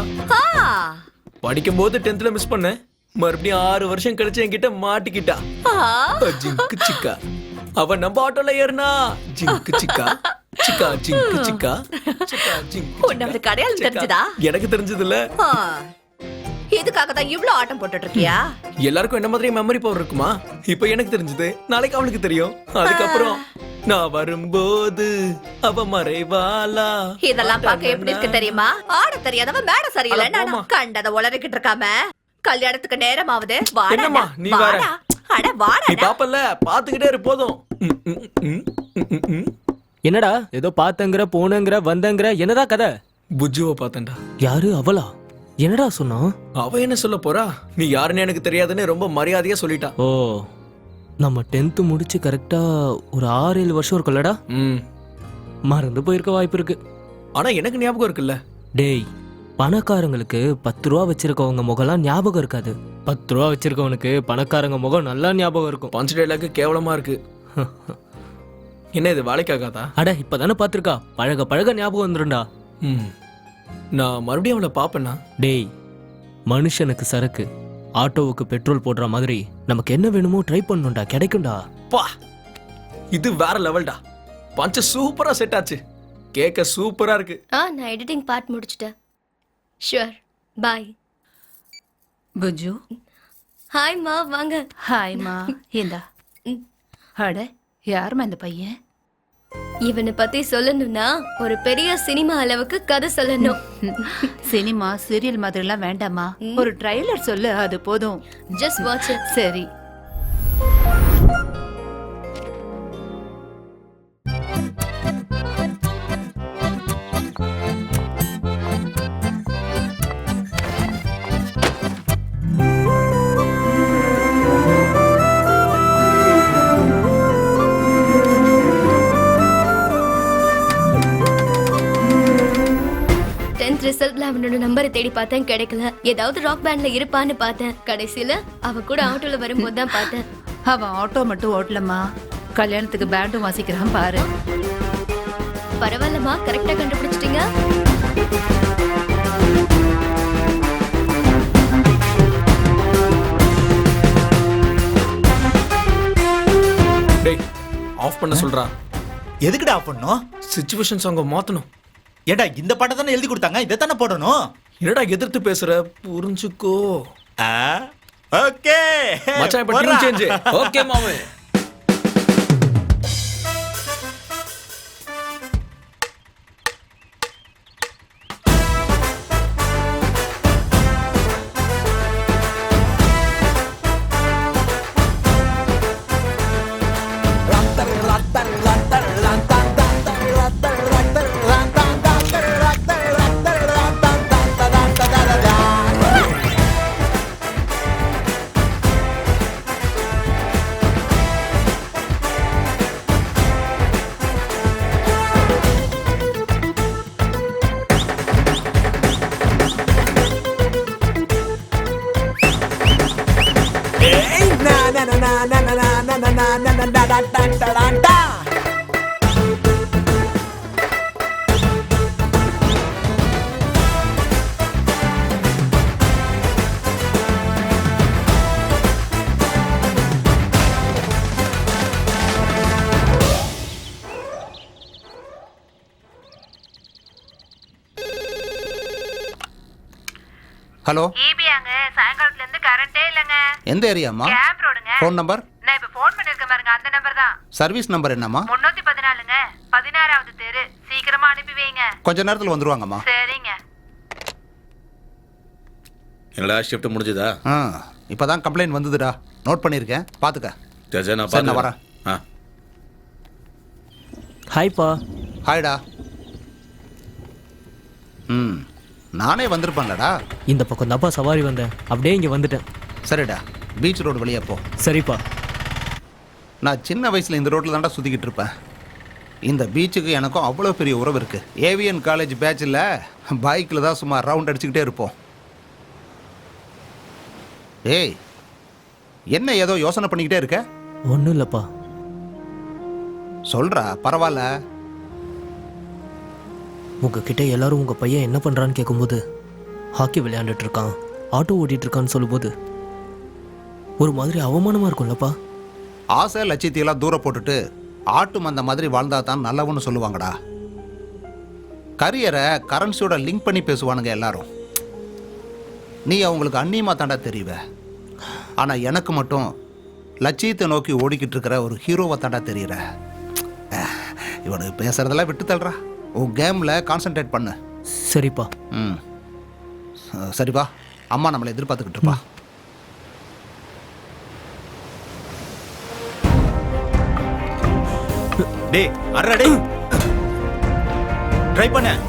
படிக்கும் போது 10th மிஸ் பண்ணேன். மறுபடியும் 6 வருஷம் கழிச்சு என்கிட்ட மாட்டிக்கிட்டா. ஜிங்கு சிக்கா அவ நம்ம ஆட்டோல ஏறினா ஜிங்கு சிக்கா சிக்கா ஜிங்கு சிக்கா சிக்கா ஜிங்கு. உன்னோட கடையால் தெரிஞ்சதா? எனக்கு தெரிஞ்சதுல. இதுக்காக தான் இவ்ளோ ஆட்டம் போட்டுட்டு இருக்கியா? எல்லாருக்கும் என்ன மாதிரி மெமரி பவர் இருக்குமா? இப்ப எனக்கு தெரிஞ்சது, நாளைக்கு அவளுக்கு தெரியும். அதுக்கப்புறம் நான் வரும்போது அவ மறைவாளா. இதெல்லாம் பார்க்க எப்படி இருக்கு தெரியுமா? ஆட தெரியாதவ மேட சரியில்லை கண்டத உளறிக்கிட்டு இருக்காம கல்யாணத்துக்கு நேரமாவது. என்னம்மா நீ வேற? அட வாடா. நீ பாப்பல்ல, பாத்துக்கிட்டே இரு போதும். என்னடா ஏதோ பாத்தங்கற போனங்கற வந்தங்கற, என்னடா கதை? புஜ்ஜுவ பார்த்தேன்டா. யாரு அவளா? என்னடா சொன்னா? அவ என்ன சொல்ல போறா? நீ யாருன்னு எனக்கு தெரியாதுன்னு ரொம்ப மரியாதையா சொல்லிட்டா. ஓ, நம்ம 10th முடிச்சு கரெக்டா ஒரு 6-7 வருஷம் இருக்குல்லடா. மறந்து போயிருக்க வாய்ப்பு இருக்கு. ஆனா எனக்கு ஞாபகம் இருக்குல்ல. டேய், பணக்காரங்களுக்கு 10 ரூபா வச்சிருக்கவங்க முகம்லாம் ஞாபகம் இருக்காது. 10 ரூபா வச்சிருக்கவனுக்கு பணக்காரங்க முகம் நல்லா ஞாபகம் இருக்கும். பஞ்ச் டைலாக் கேவலமா இருக்கு. என்ன இது வேலைக்காகாதா? அட இப்பதானே பாத்திருக்கா, பழக பழக ஞாபகம் வந்துருண்டா. நான் மறுபடியும் அவளை பாப்பேன்னா? டேய், மனுஷனுக்கு சரக்கு, ஆட்டோவுக்கு பெட்ரோல் போடுற மாதிரி நமக்கு என்ன வேணுமோ ட்ரை பண்ணணும்டா, கிடைக்கும்டா. பா, இது வேற லெவல்டா. பஞ்ச சூப்பரா செட் ஆச்சு. கேக்க சூப்பரா இருக்கு. நான் எடிட்டிங் பார்ட் முடிச்சிட்டேன். ஷூர், பாய். புஜு. ஹாய் மா, வாங்க. ஹாய் மா, இந்தா. அட, யாருமா இந்த பையன்? இவனை பத்தி சொல்லணும்னா ஒரு பெரிய சினிமா அளவுக்கு கதை சொல்லணும். சினிமா சீரியல் மாதிரி எல்லாம் வேண்டாமா, ஒரு ட்ரைலர் சொல்லு, அது போதும். Just watch it. சரி. ரிசல்ட்ல அவனோட நம்பரை தேடி பார்த்தேன், கிடைக்கல. ஏதாவது ராக் பேண்ட்ல இருப்பான்னு பார்த்தேன். கடைசியில அவ கூட ஆட்டோல வரும்போது தான் பார்த்தேன். அவன் ஆட்டோ மட்டும் ஓட்டலமா, கல்யாணத்துக்கு பேண்டும் வாசிக்கிறான் பாரு. பரவாயில்லமா, கரெக்டா கண்டுபிடிச்சிட்டீங்க. டேய், ஆஃப் பண்ண சொல்றா. எதுக்குடா ஆஃப் பண்ணனும்? சிச்சுவேஷன் சாங்க மாத்தணும். ஏடா இந்த பாட்டை தானே எழுதி கொடுத்தாங்க, இதை தானே போடணும். என்னடா எதிர்த்து பேசுற, புரிஞ்சுக்கோ. ஓகே மச்சான், இப்ப டியூன் சேஞ்ச். ஓகே மாமே. ஹலோ ஈபியாங்க சாயங்காலத்துல இருந்து கரண்டே இல்லங்க. எந்த ஏரியாம்மா? கேப் ரோடுங்க. Phone number? நான் இப்ப ஃபோன் பண்ணிருக்கேன் பாருங்க, அந்த நம்பர் தான். சர்வீஸ் நம்பர் என்னம்மா? 314ங்க, 16வது தெரு. சீக்கிரமா அனுப்பி வைங்க. கொஞ்ச நேரத்தில் வந்துருவாங்கம்மா. சரிங்க. என்னடா ஷிஃப்ட் முடிஞ்சதா? இப்பதான் கம்ப்ளைண்ட் வந்ததுடா, நோட் பண்ணியிருக்கேன், பார்த்துக்க. சரி நான் சரி, நான் வரேன். ஹாய்ப்பா. ஹாய்டா. நானே வந்திருப்பேன்லடா. இந்த பக்கம் தான்ப்பா சவாரி வந்தேன், அப்படியே இங்கே வந்துட்டேன். சரிடா, பீச் ரோடு வழியா போ. சரிப்பா. நான் சின்ன வயசில் இந்த ரோட்டில் தான்டா சுற்றிக்கிட்டு இருப்பேன். இந்த பீச்சுக்கு எனக்கும் அவ்வளோ பெரிய உறவு இருக்குது. ஏவிஎன் காலேஜ் பேட்சில் பைக்கில் தான் சும்மா ரவுண்ட் அடிச்சுக்கிட்டே இருப்போம். ஏய், என்ன ஏதோ யோசனை பண்ணிக்கிட்டே இருக்க? ஒன்றும் இல்லைப்பா. சொல்கிறா, பரவாயில்ல. உங்ககிட்ட எல்லாரும் உங்கள் பையன் என்ன பண்ணுறான்னு கேட்கும்போது ஹாக்கி விளையாண்டுட்டு இருக்கான், ஆட்டோ ஓட்டிகிட்டு இருக்கான்னு சொல்லும்போது ஒரு மாதிரி அவமானமாக இருக்கும்லப்பா. ஆசை லட்சியத்தையெல்லாம் தூரம் போட்டுட்டு ஆட்டு மந்த மாதிரி வாழ்ந்தா தான் நல்லவன்னு சொல்லுவாங்கடா. கரியரை கரன்சியோட லிங்க் பண்ணி பேசுவானுங்க எல்லாரும். நீ அவங்களுக்கு அந்நியமாக தாண்டா தெரியுவ. ஆனால் எனக்கு மட்டும் லட்சியத்தை நோக்கி ஓடிக்கிட்டு இருக்கிற ஒரு ஹீரோவை தாண்டா தெரியுற. இவனுக்கு பேசுறதெல்லாம் விட்டு தள்ளுறா, உன் கேமில் கான்சென்ட்ரேட் பண்ணு. சரிப்பா. சரிப்பா, அம்மா நம்மளை எதிர்பார்த்துக்கிட்டு இருப்பா. டேய் அறடா, டேய் ட்ரை பண்ண.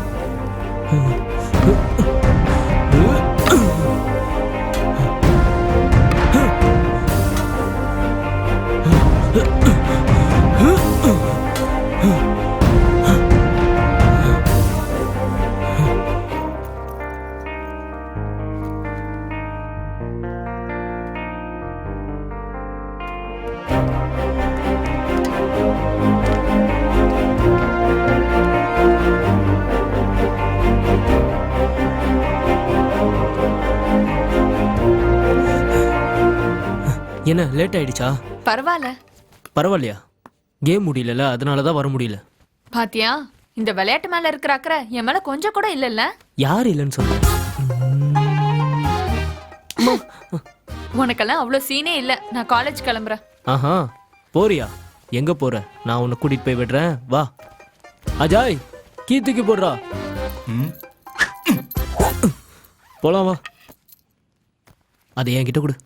என்ன லேட் ஆயிடுச்சா? பரவாயில்ல. பரவாயில்லையா? கேம் முடியல, அதனால தான் வர முடியல. பாத்தியா, இந்த விளையாட்டு மேல இருக்கிற அக்கறை என் மேல கொஞ்சம் கூட இல்லல்ல. யார் இல்லைன்னு சொல்ற? உனக்கெல்லாம் அவ்வளவு சீனே இல்ல. நான் காலேஜ் கிளம்புறேன். ஆஹா, போறியா? எங்க போற? நான் உன்னை கூட்டிட்டு போய் விடுறேன், வா. அஜாய், கீ தூக்கி போடுறா. போலாம், வா. அதை என்கிட்ட கொடு.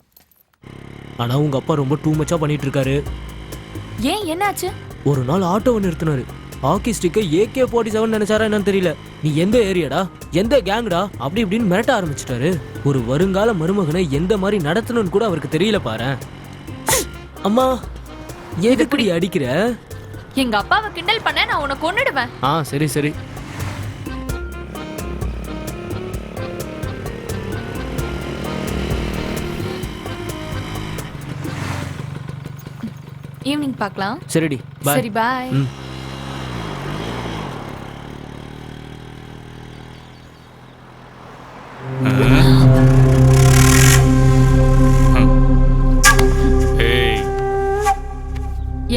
ஆனா உங்க அப்பா ரொம்ப டூ மச்சா பண்ணிட்டு இருக்காரு. ஏன், என்னாச்சு? ஒரு நாள் ஆட்டோவை நிறுத்தினாரு. ஹாக்கி ஸ்டிக்கை AK-47 நினைச்சாரா என்னன்னு தெரியல. நீ எந்த ஏரியாடா, எந்த கேங்டா, அப்படி இப்படின்னு மிரட்ட ஆரம்பிச்சிட்டாரு. ஒரு வருங்கால மருமகனை எந்த மாதிரி நடத்தணும்னு கூட அவருக்கு தெரியல பாரு. அம்மா, எதுக்குடி அடிக்கிற? எங்க அப்பாவை கிண்டல் பண்ண நான் உன்னை கொன்னுடுவேன். சரி சரி. ஈவினிங் பார்க்கலாம். சரிடி, பை. சரி, பாய்.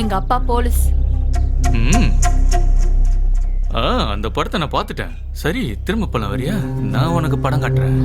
எங்க அப்பா போலீஸ். அந்த படத்தை நான் பார்த்துட்டேன். சரி, திரும்ப போலாம் வரியா? நான் உனக்கு படம் காட்டுறேன்.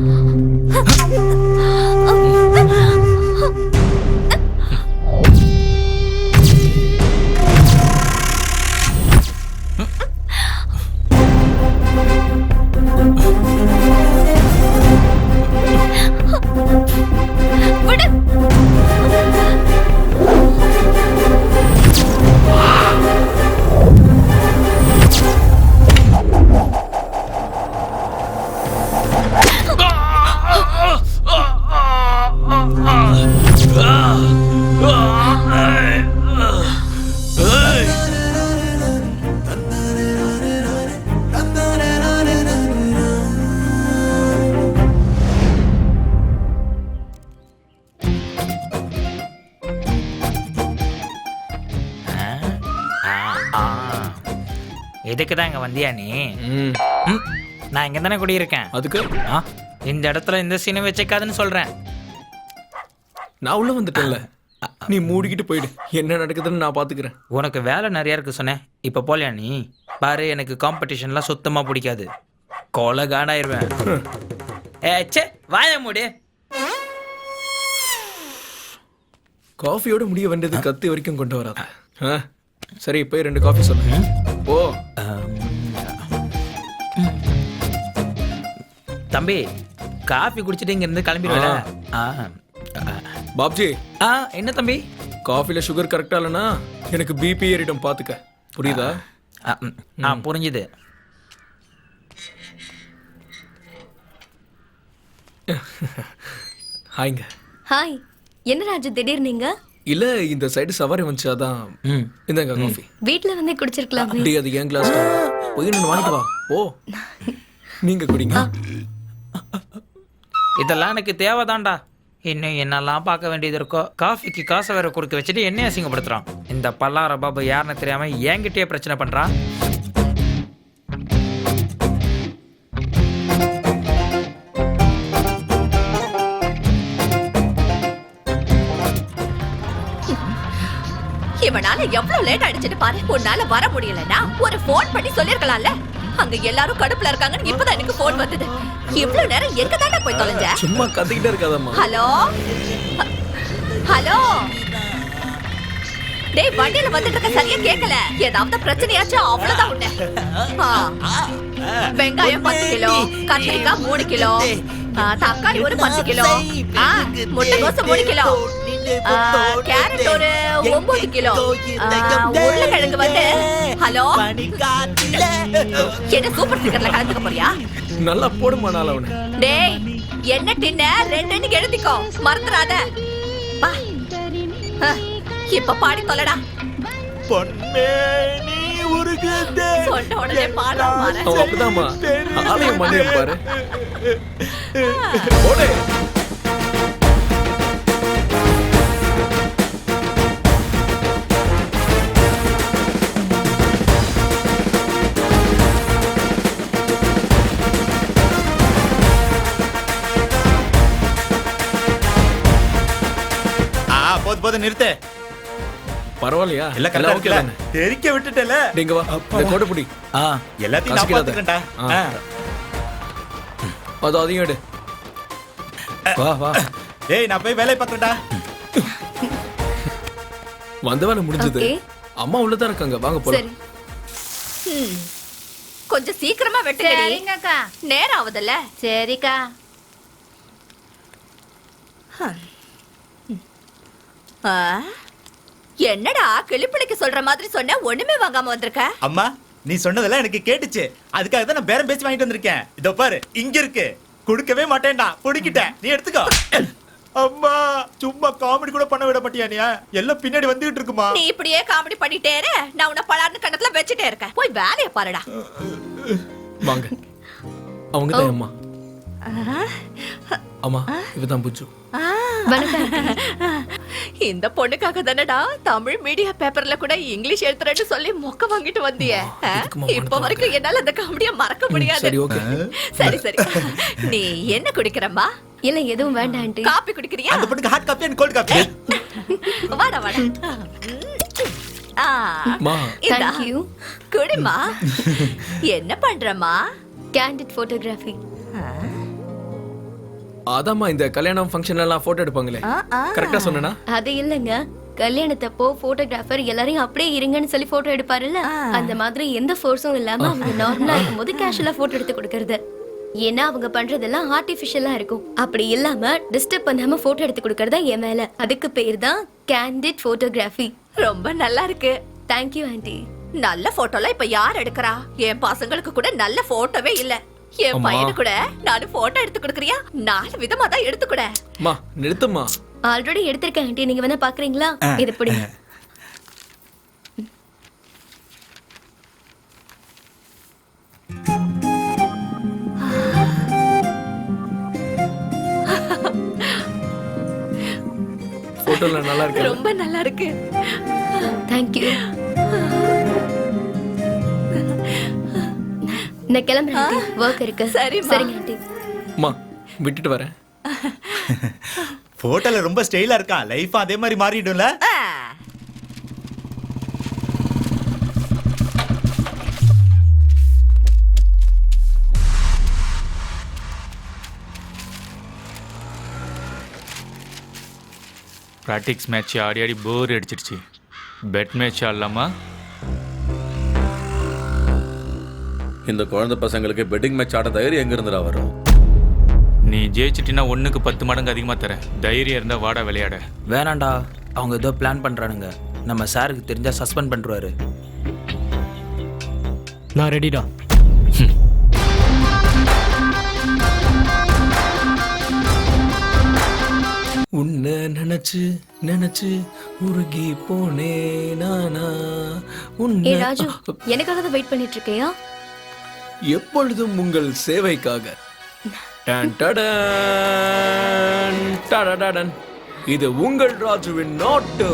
எதுக்கு தான் இங்க வந்தியா நீ? நான் இங்க தானே குடியிருக்கேன். அதுக்கு இந்த இடத்துல இந்த சீனை வச்சுக்காதுன்னு சொல்றேன். நான் உள்ள வந்துட்டேன்ல, நீ மூடிக்கிட்டு போயிடு. என்ன நடக்குதுன்னு நான் பாத்துக்கிறேன். உனக்கு வேலை நிறைய இருக்கு சொன்னேன், இப்ப போலியா நீ? பாரு, எனக்கு காம்படிஷன்லாம் சுத்தமா பிடிக்காது. கொலை காடாயிருவேன். ச்சே வாய மூடு. காஃபியோட முடிய வேண்டியது கத்தி வரைக்கும் கொண்டு வராத. சரி போய் 2 காஃபி சொல்லு. ஓ தம்பி காஃபி குடிச்சிட்டு இங்க இருந்து கிளம்பிடுவேல. பாப்ஜி என்ன தம்பி? காஃபில சுகர் கரெக்டா இல்லைன்னா எனக்கு பிபி ஏறிடும் பாத்துக்க. புரியுதா? புரிஞ்சுது. ஹாய்ங்க. ஹாய். என்ன ராஜு திடீர் நீங்க? இல்ல இந்த சைடு சவாரி வந்துச்சு அதான். இந்தாங்க காஃபி. வீட்ல வந்து குடிச்சிருக்கலாம். அப்படியே அது ஏன் கிளாஸ் போய் நான் வாங்கிட்டு வா. ஓ நீங்க குடிங்க. இதெல்லாம் எனக்கு தேவைதான்டா. இன்னும் என்னெல்லாம் பார்க்க வேண்டியது இருக்கோ. காஃபிக்கு காசை வேற குறுக்க வச்சுட்டு என்ன அசிங்கப்படுத்துறான். இந்த பல்லார பாபு யாருன்னு தெரியாம என்கிட்டயே பிரச்சனை பண்றான். இவனால எவ்வளவு லேட் ஆயிடுச்சுன்னு பாரு. உன்னால வர முடியலன்னா ஒரு போன் பண்ணி சொல்லிருக்கலாம்ல. அங்க எல்லாரும் கடுப்புல இருக்காங்கன்னு இப்பதான் எனக்கு போன் வந்தது. இவ்வளவு நேரம் எங்க தானே போய் தொலைஞ்ச? சும்மா கத்திக்கிட்டே இருக்காதம்மா. ஹலோ ஹலோ டேய் வண்டியில வந்துட்டு இருக்க சரியா கேட்கல. ஏதாவது பிரச்சனையாச்சும் அவ்வளவுதான் உன்ன. வெங்காயம் 10 கிலோ, கத்திரிக்காய் 3 கிலோ, தக்காளி ஒரு 10 கிலோ, முட்டைகோசு 3 கிலோ, கேரட் ஒரு 9 கிலோ, உருளைக்கிழங்கு வந்து ஹலோ என்ன சூப்பர் சிக்கர்ல கலந்துக்க போறியா? நல்லா போடுமா நாள அவனே. டேய் என்ன டின்ன 2 எழுதிக்கோ மறந்துடாத. இப்ப பாடி தொலைடா. பொன்மேனி உருகுதே. சொன்ன உடனே பாடா மாற. அப்பதாம்மா ஆலயம் மண்ணியம் பாரு. போடு. போது நிறுத்து. பரவாயில்லையா? இல்ல கரெக்ட்டா தெரிக்க விட்டுட்டல. நீங்க வா. இந்த கோட புடி. எல்லாத்தையும் நான் பாத்துக்கறேன்டா. அது அதையும் எடு. வா வா. ஏய் நான் போய் வேலைய பார்க்கறேன்டா. வந்த வேலை முடிஞ்சது. அம்மா உள்ள தான் இருக்காங்க. வாங்க போலாம். சரி. கொஞ்சம் சீக்கிரமா வெட்டுங்கடி. சரிங்கக்கா. நேரம் ஆகுதுல்ல. சரிக்கா. என்னடா கிளிப்பிளிக்கு சொல்ற மாதிரி சொன்ன ஒண்ணுமே வாங்காம வந்திருக்க? அம்மா நீ சொன்னதெல்லாம் எனக்கு கேட்டுச்சு. அதுக்காக தான் நான் பேரம் பேசி வாங்கிட்டு வந்திருக்கேன். இதோ பாரு இங்க இருக்கு. கொடுக்கவே மாட்டேன்டா. புடிக்கிட்டேன். நீ எடுத்துக்கோ. அம்மா சும்மா காமெடி கூட பண்ண விட மாட்டியா நீ? எல்லாம் பின்னாடி வந்துட்டு இருக்குமா. நீ இப்படியே காமெடி பண்ணிட்டே இரு. நான் உன்னை பலார்னு கண்ணத்துல வச்சிட்டே இருக்கேன். போய் வேலைய பாருடா. வாங்க. அவங்க தான் அம்மா. அம்மா இவதான் புஜ்ஜு. இந்த பொண்ணுக்காக தானடா தமிழ் மீடியா பேப்பர்ல கூட இங்கிலீஷ் எழுத்துறேன்னு சொல்லி மொக்க வாங்கிட்டு வந்தியே. இப்ப வரைக்கும் என்னால அந்த காமெடியை மறக்க முடியாது. சரி சரி. நீ என்ன குடிக்கிறம்மா? இல்ல எதுவும் வேண்டாம் ஆண்டி. காபி குடிக்கிறியா? அந்த பொண்ணுக்கு hot coffee and cold coffee. வாடா வாடா. Thank you. குடிமா. என்ன பண்றமா? Candid photography. அதாம்மா இந்த கல்யாணம் ஃபங்க்ஷன் எல்லாம் போட்டோ எடுப்பாங்களே. கரெக்ட்டா சொன்னேனா? அது இல்லங்க. கல்யாணத்தப்போ போட்டோகிராஃபர் எல்லாரையும் அப்படியே இருங்கன்னு சொல்லி போட்டோ எடுப்பாருல்ல, அந்த மாதிரி எந்த ஃபோர்ஸும் இல்லாம அவங்க நார்மலா இருக்கும்போது கேஷுவலா போட்டோ எடுத்து கொடுக்கறது. ஏன்னா அவங்க பண்றதெல்லாம் ஆர்டிஃபிஷியலா இருக்கும். அப்படி இல்லாம டிஸ்டர்ப் பண்ணாம போட்டோ எடுத்து கொடுக்கறதா என் மேல. அதுக்கு பேர் தான் கேண்டிட் போட்டோகிராஃபி. ரொம்ப நல்லா இருக்கு. Thank you aunty. நல்ல போட்டோலாம் இப்ப யார் எடுக்கிறா? என் பசங்களுக்கு கூட நல்ல போட்டோவே இல்ல. என் பையனு கூட நானு போட்டோ எடுத்து கொடுக்கறியா? 4 விதமா தான் எடுத்து கொடு. மா நிறுத்துமா. ஆல்ரெடி எடுத்திருக்கேன் ஆண்டி. நீங்க வேணா பாக்குறீங்களா? இது பிடிங்க. போட்டோல நல்லா இருக்கு. ரொம்ப நல்லா இருக்கு. தேங்க்யூ. நான் கிளம்புறேன் ஆண்டி. வர்க் இருக்கு. சரிங்க ஆண்டி. அம்மா விட்டுட்டு வரேன். போட்டோல ரொம்ப ஸ்டைலா இருக்கான். லைஃப் அதே மாதிரி மாறிடும்ல. ப்ராக்டிக்ஸ் மேட்ச் ஆடி ஆடி போர் அடிச்சிருச்சு. பெட் மேட்ச் ஆடலாமா? இந்த குழந்தை பசங்களுக்கு பெட்டிங் மேட்ச் ஆட தைரியம் எங்க இருந்துடா வரும்? நீ ஜெயிச்சிட்டினா 1க்கு 10 மடங்கு அதிகமாக தரேன். தைரியம் இருந்தால் வாடா விளையாட. வேணாண்டா, அவங்க ஏதோ பிளான் பண்ணுறானுங்க. நம்ம சாருக்கு தெரிஞ்சால் சஸ்பெண்ட் பண்ணுறாரு. நான் ரெடிடா. உன்னை நினைச்சு நினைச்சு உருகி போனே நானா. ஏ ராஜு, எனக்காக தான் வெயிட் பண்ணிட்டு இருக்கியா? எப்பொழுதும் உங்கள் சேவைக்காக. டன் டடன், டடடடன். இது உங்கள் ராஜுவின் நாட்டு.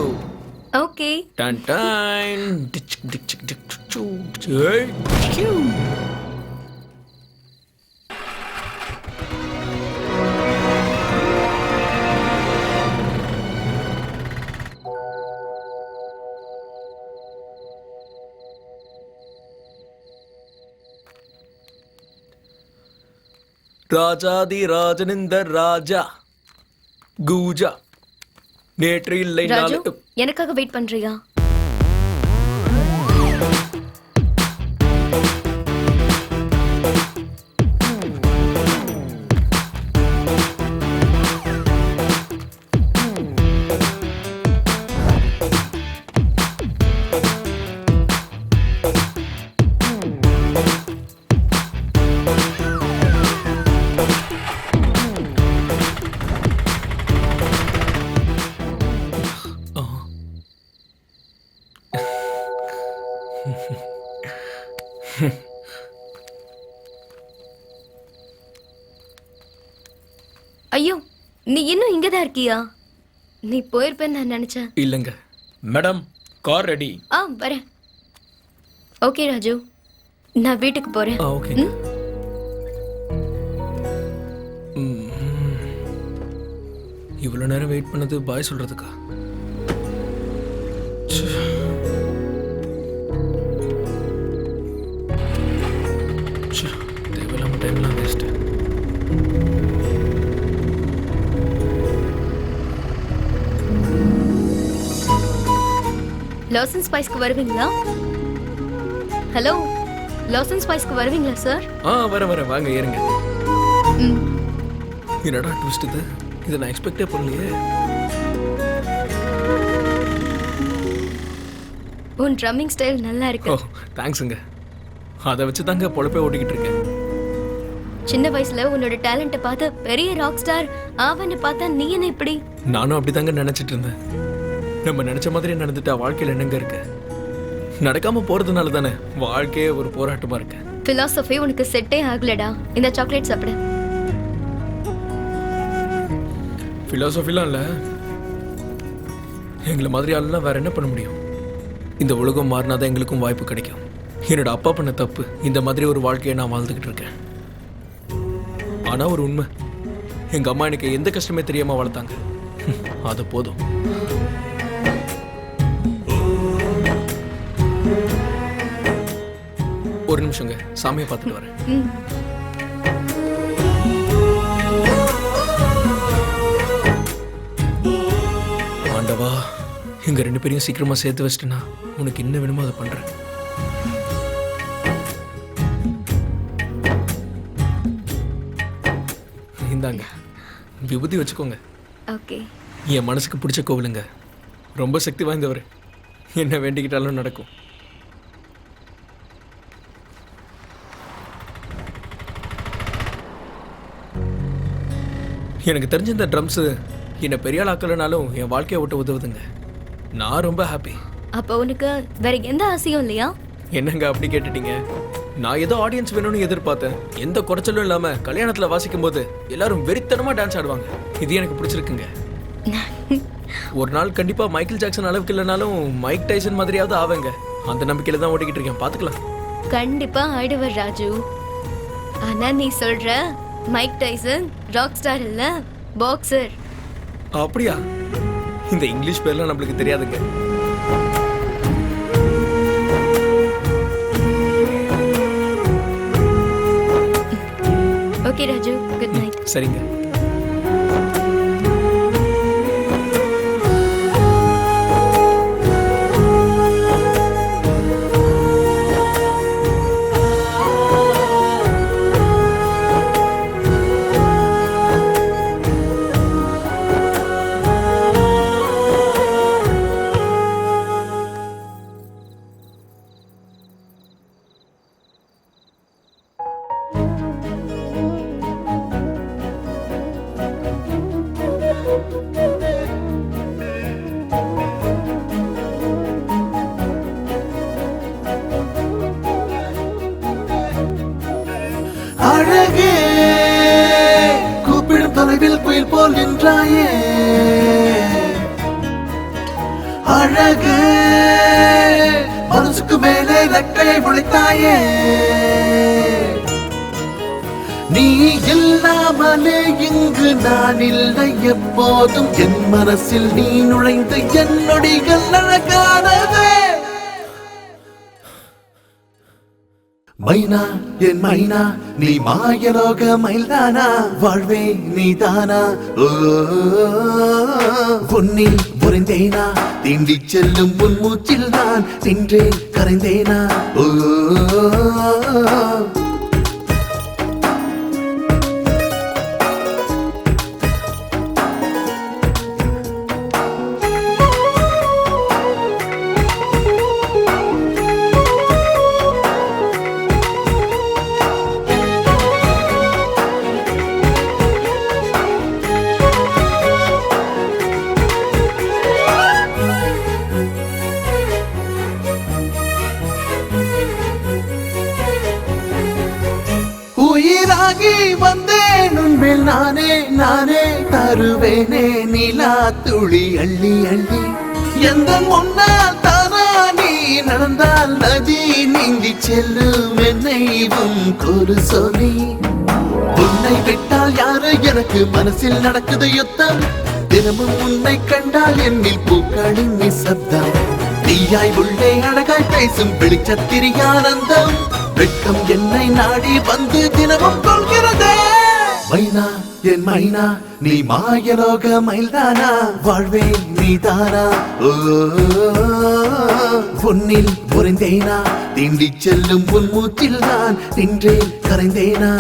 Okay. Done done, ditch ditch ditch சு, ஏய், கியூ. ராஜாதி ராஜனிந்த ராஜா கூஜா நேற்று இல்லை ராஜு, நாளை. எனக்காக வெயிட் பண்றியா? ஐயோ, நீ இன்னும் இங்கதான் இருக்கியா? நீ போயிருப்பேன்னு நான் நினைச்சேன். இல்லைங்க மேடம், கார் ரெடி. வரேன். ஓகே ராஜு, நான் வீட்டுக்கு போறேன். ஓகே. இவ்வளவு நேரம் வெயிட் பண்ணது பாய் சொல்றதுக்கா? தேவையில்லாம டைம்லாம் வேஸ்ட். லாசன் ஸ்பைஸ்க்கு வருவீங்களா? ஹலோ, லாசன் ஸ்பைஸ்க்கு வருவீங்களா சார்? வர வாங்க ஏறுங்க. என்னடா ட்விஸ்ட் இது? இதை நான் எக்ஸ்பெக்டே பண்ணலையே. உன் ட்ரம்மிங் ஸ்டைல் நல்லா இருக்கு. தேங்க்ஸுங்க. அதை வச்சு தாங்க பொழப்பே ஓட்டிக்கிட்டு இருக்கேன். சின்ன வயசுல உன்னோட டேலண்ட்டை பார்த்து பெரிய ராக் ஸ்டார் ஆவன்னு பார்த்தா நீ என்ன இப்படி? நானும் அப்படிதாங்க நினைச்சிட்டு இருந்தேன். நம்ம நினைச்ச மாதிரி நடந்துட்டா வாழ்க்கையில் என்னங்க இருக்கு? நடக்காம போறதுனால தானே வாழ்க்கையே ஒரு போராட்டமா இருக்கு. பிலாசபி உனக்கு செட்டே ஆகலடா. இந்த சாக்லேட் சாப்பிடு. பிலாசபிலாம் இல்ல, எங்களை மாதிரி ஆளுலாம் வேற என்ன பண்ண முடியும்? இந்த உலகம் மாறினாதான் எங்களுக்கும் வாய்ப்பு கிடைக்கும். என்னோட அப்பா பண்ண தப்பு, இந்த மாதிரி ஒரு வாழ்க்கையை நான் வாழ்ந்துகிட்டு இருக்கேன். ஆனா ஒரு உண்மை, எங்க அம்மா எனக்கு எந்த கஷ்டமே தெரியாம வளர்த்தாங்க. அது போதும். ஒரு நிமிஷங்க, சாமியை பார்த்துட்டு வரேன். ஆண்டவா, எங்க 2 பேரையும் சீக்கிரமா சேர்த்து வச்சிட்டேன்னா உனக்கு என்ன வேணுமோ அதை பண்றேன். இந்தாங்க, விபூதி வச்சுக்கோங்க. ஓகே. என் மனசுக்கு பிடிச்ச கோவிலுங்க. ரொம்ப சக்தி வாய்ந்தவர். என்ன வேண்டிக்கிட்டாலும் நடக்கும். எனக்கு தெரிஞ்ச இந்த ட்ரம்ஸ் என்னை பெரிய ஆள் ஆக்கலனாலும் என் வாழ்க்கையை விட்டு உதவுதுங்க. நான் ரொம்ப ஹாப்பி. அப்போ உனக்கு வேற எந்த ஆசையும் இல்லையா? என்னங்க அப்படி கேட்டுட்டீங்க? நான் ஏதோ ஆடியன்ஸ் வேணும்னு எதிர்பார்த்தேன். எந்த குறைச்சலும் இல்லாம கல்யாணத்துல வாசிக்கும் போது எல்லாரும் வெறித்தனமா டான்ஸ் ஆடுவாங்க. இது எனக்கு பிடிச்சிருக்குங்க. ஒரு நாள் கண்டிப்பா மைக்கேல் ஜாக்சன் அளவுக்கு இல்லைனாலும் மைக் டைசன் மாதிரியாவது ஆவேங்க. அந்த நம்பிக்கையில தான் ஓடிக்கிட்டு இருக்கேன். பாத்துக்கலாம். கண்டிப்பா ஆயிடுவர் ராஜு. ஆனா நீ சொல்ற மைக் டைசன் ராக் ஸ்டார் இல்ல, பாக்ஸர். அப்படியா? இந்த இங்கிலீஷ் பேர்லாம் நம்மளுக்கு தெரியாதுங்க. Okay Raju, good night. சரிங்க. அழகே கூப்பிடும் தொலைவில் புயல் போல் நின்றாயே அழகே மனசுக்கு மேலே ரெக்கையை முளைத்தாயே நீ இல்லாமலே இங்கு நான் இல்லை எப்போதும் என் மனசில் நீ நுழைந்து என் நொடிகள் அழகானதே மைனா என் மைனா நீ மாயலோக மயில்தானா வாழ்வே நீதானா பொன்னில் புரிந்தேனா தீண்டி செல்லும் உன் மூச்சில் நான் நின்றே கரைந்தேனா உயிராகி வந்தேன் உன்மேல் நானே நானே தருவேனே நிலா துளி அள்ளி அள்ளி எந்த முன்னால் தானா நீ நடந்தால் நதி நீந்தி செல்லும் என்னை உன் ஒரு சொல்லி உன்னை விட்டால் யாரு எனக்கு மனசில் நடக்குது யுத்தம் தினமும் உன்னை கண்டால் என்னில் பூக்களின் நிசப்தம் தீயாய் உள்ளே அழகாய் பேசும் வெளிச்சத்திரி ஆனந்தம் வெட்கம் என்னை நாடி வந்து தினமும் கொள்கிறதே மைனா என் மைனா நீ மாயலோக மயில்தானா வாழ்வே நீதானா பொன்னில் புரிந்தேனா தீண்டி செல்லும் உன் மூச்சில் நான் நின்றே கரைந்தேனா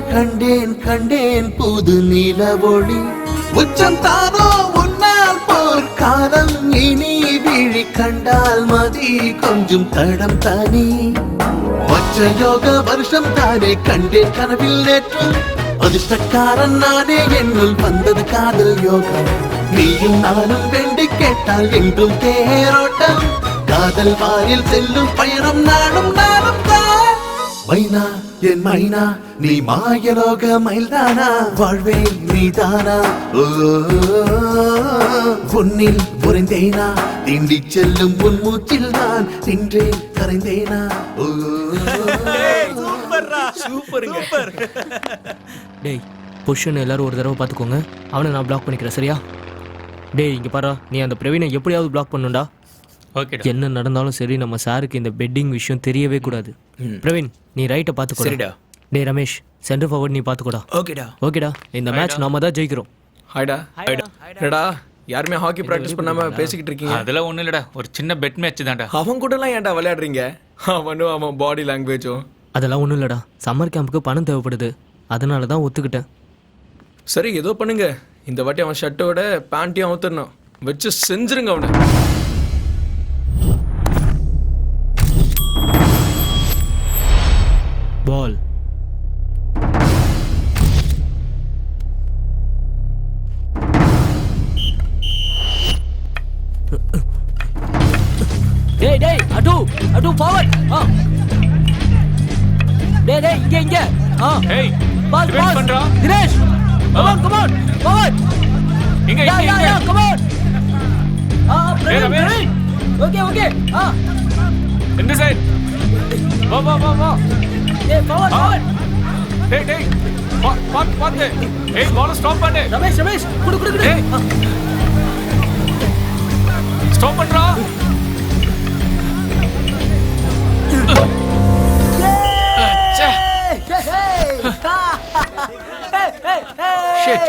கண்டேன் கண்டேன் புது நில ஒளி உச்சம் தானோ உன்னால் போர்க்காலம் இனி விழி கண்டால் மதி கொஞ்சம் தடம் தனி வச்ச யோக வருஷம் தானே கண்டேன் கனவில் நேற்று அதிர்ஷ்டக்காரன் நானே என்னுள் வந்தது காதல் யோகம் நீயும் நானும் வேண்டி கேட்டால் என்றும் தேரோட்டம் காதல் வாயில் செல்லும் பயணம் நானும் நானும் தான் மைனா என் மைனா நீ மாயலோக மயில்தானா வாழ்வே நீதானா பொன்னில் புரிந்தேனா தீண்டி செல்லும் உன் மூச்சில் நான் நின்றே கரைந்தேனா சூப்பர் டேய் பொஷன் எல்லாரும் ஒரு தடவை பார்த்துக்கோங்க அவனை நான் பிளாக் பண்ணிக்கிறேன் சரியா டேய் இங்கே பாரா நீ அந்த பிரவீனை எப்படியாவது பிளாக் பண்ணுண்டா ஓகே என்ன நடந்தாலும் சரி நம்ம சாருக்கு இந்த பெட்டிங் விஷயம் தெரியவே கூடாது பிரவீன் நீ ரைட்டை பார்த்துக்கோ சரிடா டேய் ரமேஷ் சென்டர் ஃபார்வர்ட் நீ பார்த்துக்கோடா ஓகேடா இந்த மேட்ச் நாம தான் ஜெயிக்கிறோம் ஹாய்டா என்னடா யாருமே ஹாக்கி பிராக்டிஸ் பண்ணாம பேசிக்கிட்டு இருக்கீங்க அதெல்லாம் ஒண்ணும் இல்லடா ஒரு சின்ன பெட் மேட்ச் தான்டா அவன் கூட எல்லாம் ஏன்டா விளையாடுறீங்க அவனும் அவன் பாடி லாங்குவேஜும் அதெல்லாம் ஒன்றும் இல்லடா சம்மர் கேம்புக்கு பணம் தேவைப்படுது அதனால தான் ஒத்துக்கிட்டேன் சரி ஏதோ பண்ணுங்க இந்த வாட்டி அவன் ஷர்ட்டோட பேண்ட்டையும் அவுத்துடணும் வச்சு செஞ்சிருங்க அவனை பால் டேய் அடு ஃபார்வர்ட் டேய் இங்க ஏய் பாஸ் டிஃபென்ஸ் பண்றா தினேஷ் கம் ஆன் ஃபார்வர்ட் இங்க கம் ஆன் ரமேஷ் ஓகே இந்த சைடு வா டேய் ஃபார்வர்ட் டேய் பாத்து ஏய் பால் ஸ்டாப் பண்ணு ரமேஷ் குடு டேய் ஸ்டாப் பண்றா shit.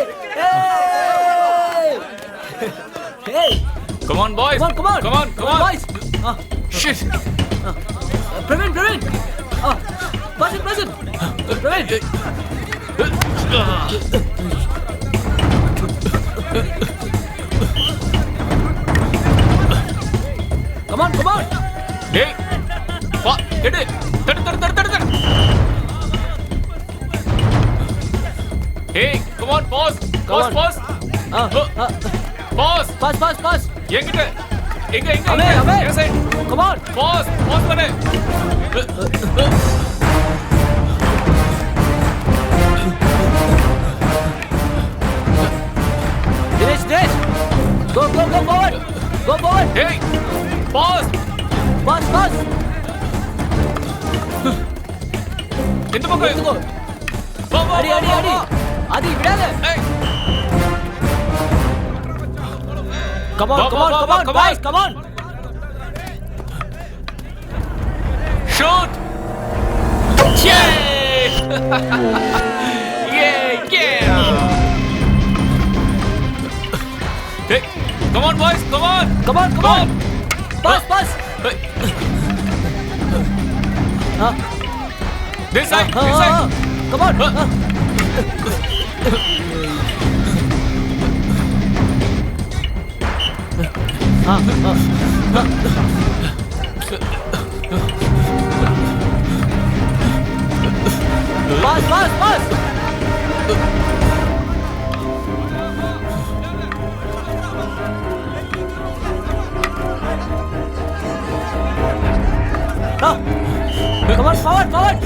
Hey! Come on, boys. Come on! Come on, come on. Boys! Shit. Praveen! Present! Praveen! Come on! Hey! எடு. தடு. Hey, come on, pause. Pause. Pause. எங்கிட்ட? எங்க? அவே. Yes, side. Come on! Pause பண்ணு. Dinesh! Go forward! Hey! Pause. இந்த பக்கம் எடுத்துக்கோ. வா. அடி! அடி விடாத! Hey! Come on, boys! Come on! Shoot! Yay! Yeah! Hey, come on, boys! Come on! Pass! Hey. This side! Come on! Pass! Come on, forward!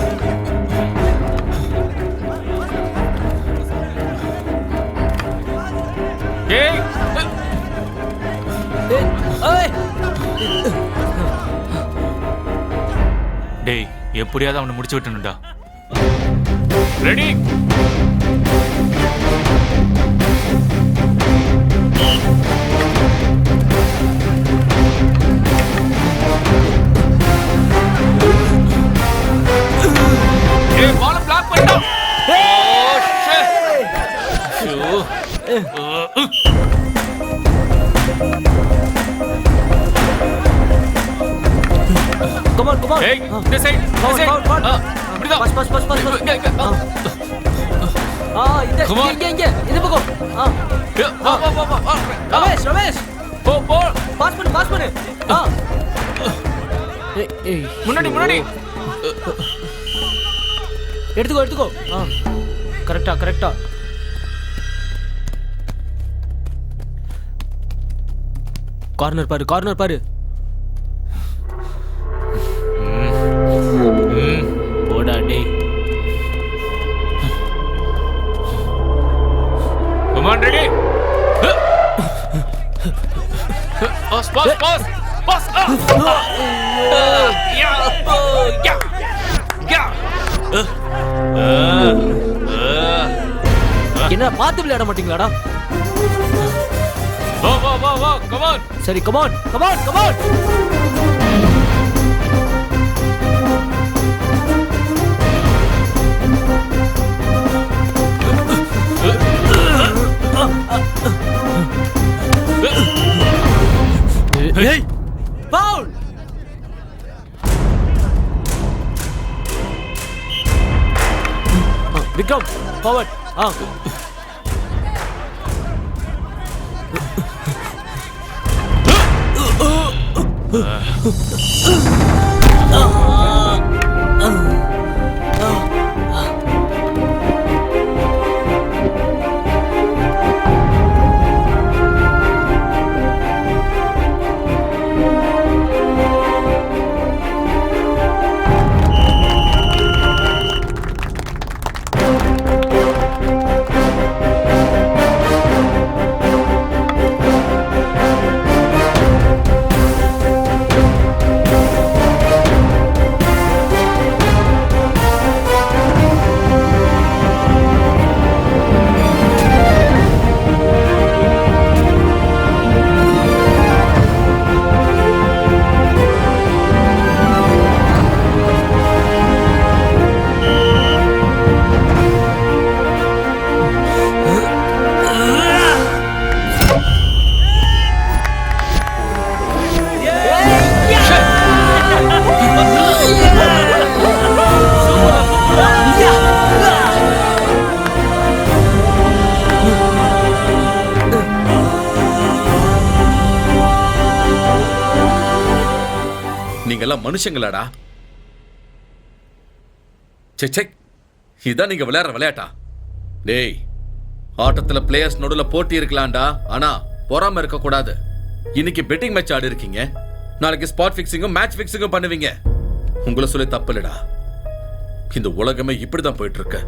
Hey! டேய் எப்படியாவது அவனை முடிச்சு விட்டணும்டா. ரெடி? ஏய் பால் பிளாக் பண்ணிட்டா. Oh shit. Come on! Hey, this side. இப்படிதான். Pass! Come on. இங்க இந்த பக்கம். வா. ரமேஷ்! போ. பாஸ் பண்ணு. ஏய் முன்னாடி. எடுத்துக்கோ. கரெக்டா. கார்னர் பாரு. போடா டேய். Come on, ready? Pass. என்ன பார்த்து விளையாட மாட்டீங்களாடா? வா. Come on. சரி, come on. Hey! Foul! Vikram, forward. நீங்கெல்லாம் மனுஷங்களாடா? சே, இதான் நீங்க விளையாடுற விளையாட்டா? டேய், ஆட்டத்துல பிளேயர்ஸ் நடுவுல போட்டி இருக்கலாம்டா, ஆனா பொறாம இருக்க கூடாது. இன்னைக்கு பெட்டிங் மேட்ச் ஆடி இருக்கீங்க, நாளைக்கு ஸ்பாட் ஃபிக்ஸிங்கும் மேட்ச் ஃபிக்ஸிங்கும் பண்ணுவீங்க. உங்களை சொல்லி தப்பு இல்லடா. இந்த உலகமே இப்படிதான் போயிட்டு இருக்கு.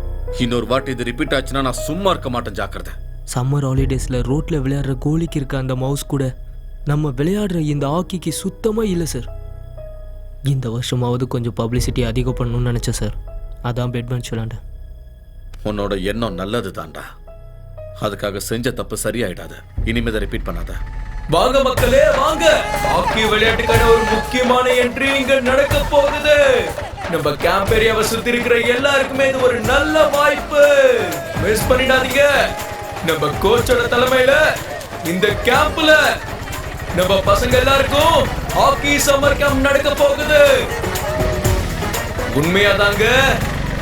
இன்னொரு வாட்டி இது ரிப்பீட் ஆச்சுன்னா நான் சும்மா இருக்க மாட்டேன், ஜாக்கிரதை. சம்மர் ஹாலிடேஸ்ல ரோட்ல விளையாடுற கோலிக்கு இருக்க அந்த மவுஸ் கூட நம்ம விளையாடுற இந்த ஹாக்கிக்கு சுத்தமா இல்லை சார். இந்த வருஷமாவது கொஞ்சம் பப்ளிசிட்டி அதிகம் பண்ணணும்னு நினைச்சேன் சார். அதான் பெட் பெஞ்ச் விளையாண்டேன். உன்னோட எண்ணம் நல்லது தான்டா, அதுக்காக செஞ்ச தப்பு சரியாயிடாத. இனிமே ரிப்பீட் பண்ணாத. வாங்க மக்களே வாங்க, ஹாக்கி விளையாட்டுக்கான ஒரு முக்கியமான என்ட்ரி இங்க நடக்க போகுது. நம்ம கேம்ப் ஏரியாவை சுத்தி இருக்கிற எல்லாருக்குமே இது ஒரு நல்ல வாய்ப்பு, மிஸ் பண்ணிடாதீங்க. நம்ம கோச்சோட தலைமையில இந்த கேம்ப்ல நம்ம பசங்க எல்லாருக்கும் ஹாக்கி சம்மர் கேம்ப் நடக்க போகுது. உண்மையாதாங்க,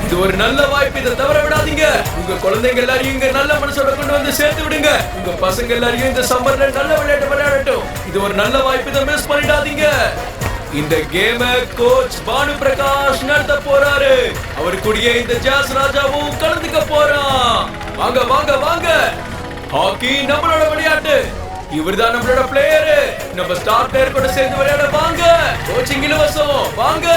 இது ஒரு நல்ல வாய்ப்பு, இதை தவற விடாதீங்க. உங்க குழந்தைங்க எல்லாரையும் இங்க நல்ல மனசோட கொண்டு வந்து சேர்த்து விடுங்க. உங்க பசங்க எல்லாரையும் இந்த சம்மர்ல நல்ல விளையாட்டு விளையாடட்டும். இது ஒரு நல்ல வாய்ப்பு, இதை மிஸ் பண்ணிடாதீங்க. இந்த கேம கோச் பானு பிரகாஷ் நடத்த போறாரு. அவர் கூடயே இந்த ஜாஸ் ராஜாவும் கலந்துக்க போறான். வாங்க வாங்க வாங்க, ஹாக்கி நம்மளோட விளையாட்டு. இவர்தான் நம்மளோட பிளேயர். நம்ம ஸ்டார் பிளேயர் கூட சேர்ந்து விளையாட வாங்க. கோச்சிங் இலவசம், வாங்க.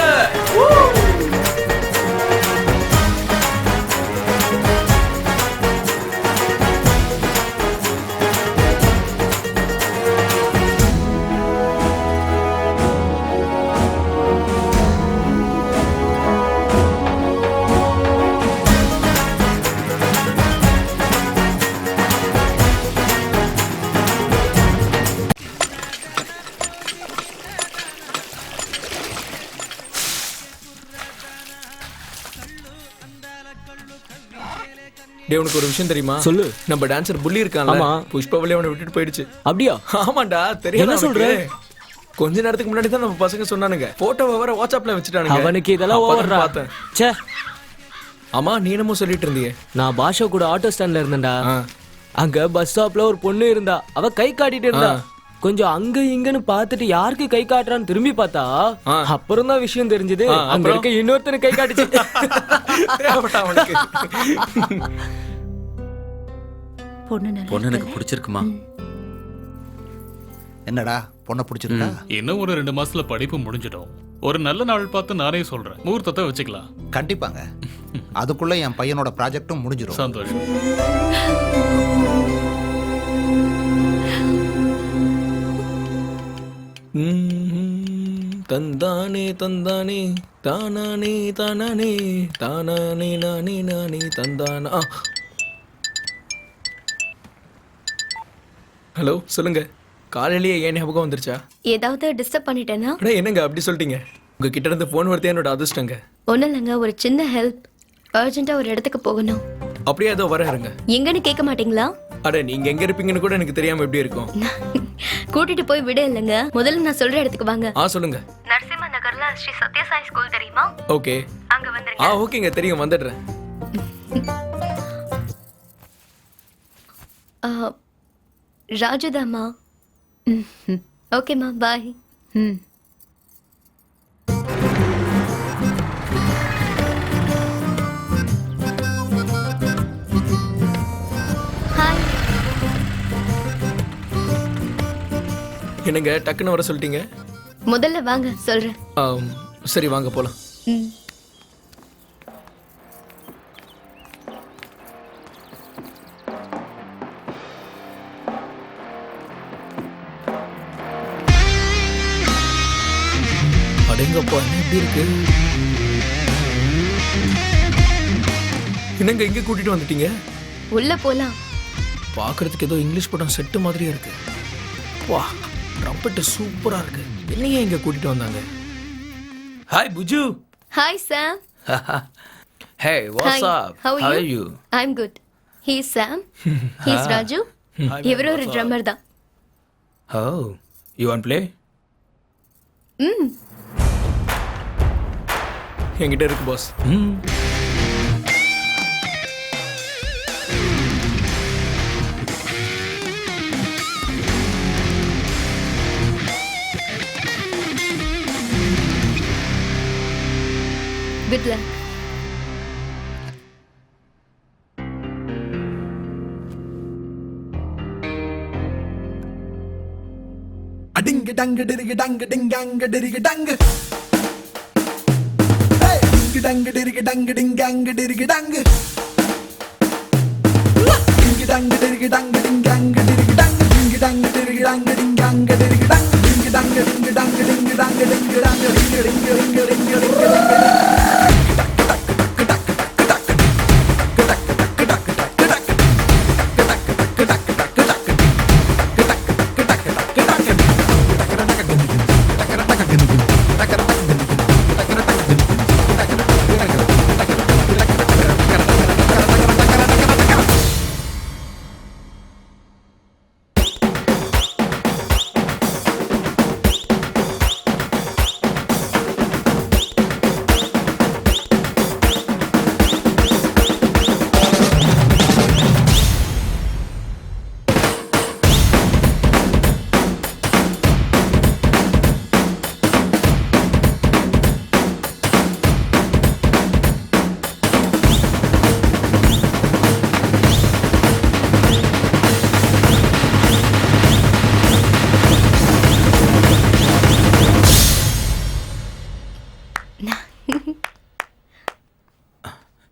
டே, உனக்கு ஒரு விஷயம் தெரியுமா? சொல்லு. நம்ம டான்சர் புள்ளி இருக்கான்ல, ஆமா. புஷ்பாவளி அவனை விட்டுட்டு போயிடுச்சு. அப்படியா? ஆமாண்டா, தெரியும். என்ன சொல்ற? கொஞ்ச நேரத்துக்கு முன்னாடி தான் நம்ம பசங்க சொன்னானுங்க. போட்டோவை வர வாட்ஸ்அப்ல வச்சுட்டானுங்க. அவனுக்கு இதெல்லாம் ஓவர்ரா. பார்த்தேன். ச்சே. ஆமா, நீ என்னமோ சொல்லிட்டு இருந்தீங்க. நான் பாஷா கூட ஆட்டோ ஸ்டாண்ட்ல இருந்தேன்டா. அங்க பஸ் ஸ்டாப்ல ஒரு பொண்ணு இருந்தா, அவ கை காட்டிட்டு இருந்தா. கொஞ்சம் அங்க இங்கன்னு பார்த்துட்டு யாருக்கு கை காட்டுறான்னு திரும்பி பார்த்தா, அப்புறம் தான் விஷயம் தெரிஞ்சது. அங்க இருக்க இன்னொருத்தனை கை காட்டுச்சு. பொண்ணு எனக்கு பிடிச்சிருக்குமா? என்னடா பொண்ணை பிடிச்சிருக்கா? இன்னும் ஒரு 2 மாசத்துல படிப்பு முடிஞ்சிடும். ஒரு நல்ல நாள் பார்த்து நானே சொல்றேன், முகூர்த்தத்தை வச்சுக்கலாம். கண்டிப்பாங்க. அதுக்குள்ள என் பையனோட ப்ராஜெக்டும் முடிஞ்சிடும். சந்தோஷம். தந்தானே தந்தானே தானானே தானானே தானானே நானே நானே தந்தானா. ஹலோ, சொல்லுங்க. காலையிலேயே ஏன் ஞாபகம் வந்துருச்சா? ஏதாவது டிஸ்டர்ப் பண்ணிட்டேனா? அட என்னங்க அப்படி சொல்லிட்டீங்க? உங்க கிட்ட இருந்து போன் வரதே என்னோட அதிர்ஷ்டங்க. ஒன்றும் இல்லைங்க, ஒரு சின்ன ஹெல்ப். அர்ஜென்ட்டாக ஒரு இடத்துக்கு போகணும். அப்படியே ஏதோ வர இருங்க. எங்கன்னு கேட்க மாட்டீங்களா? அட நீங்க எங்க இருப்பீங்கன்னு கூட எனக்கு தெரியாம எப்படி இருக்கும்? கூட்டிட்டு போய் விட இல்லைங்க, முதல்ல நான் சொல்ற இடத்துக்கு வாங்க. சொல்லுங்க. நரசிம்ம நகர்ல ஸ்ரீ சத்யசாய் ஸ்கூல் தெரியுமா? ஓகே. அங்க வந்துருங்க. ஓகேங்க, தெரியும், வந்துடுறேன். ராஜுதாம்மா. ஓகேம்மா, பாய். ஹாய். என்னங்க டக்குன்னு வர சொல்லிட்டீங்க? முதல்ல வாங்க, சொல்றேன். சரி, வாங்க போலாம். அடேங்கப்பா, எப்படி இருக்கு? என்னங்க இங்க கூட்டிட்டு வந்துட்டீங்க? உள்ள போலாம். பாக்குறதுக்கு ஏதோ இங்கிலீஷ் படம் செட்டு மாதிரியே இருக்கு. வா, ட்ரம்பெட் சூப்பரா இருக்கு. என்னையே இங்க கூட்டிட்டு வந்தாங்க? Hi Buju. Hi Sam. Hey, what's up? How are you? I'm good. He's Sam. He's Raju. இவரு ஒரு ட்ரம்மர் தான். Oh, you want play? என்கிட்ட இருக்கு பாஸ். Good luck. அடிங்க டங்க டிரிக டங்க டிங்காங்க டிரிக டங்க டிங்க டங்க டிரிக டங்க டிங்காங்க டிரிக டங்க டிங்க டங்க டிரிக டங்க டிங்காங்க டிரிக டங்க டிங்க டங்க டிரிக டங்க டிங்காங்க டிரிக டங்க டிங்க டங்க டிங்க டங்க டிங்க டங்க டிங்க டங்க டிங்க டிங்க டிங்க டிங்க டிங்க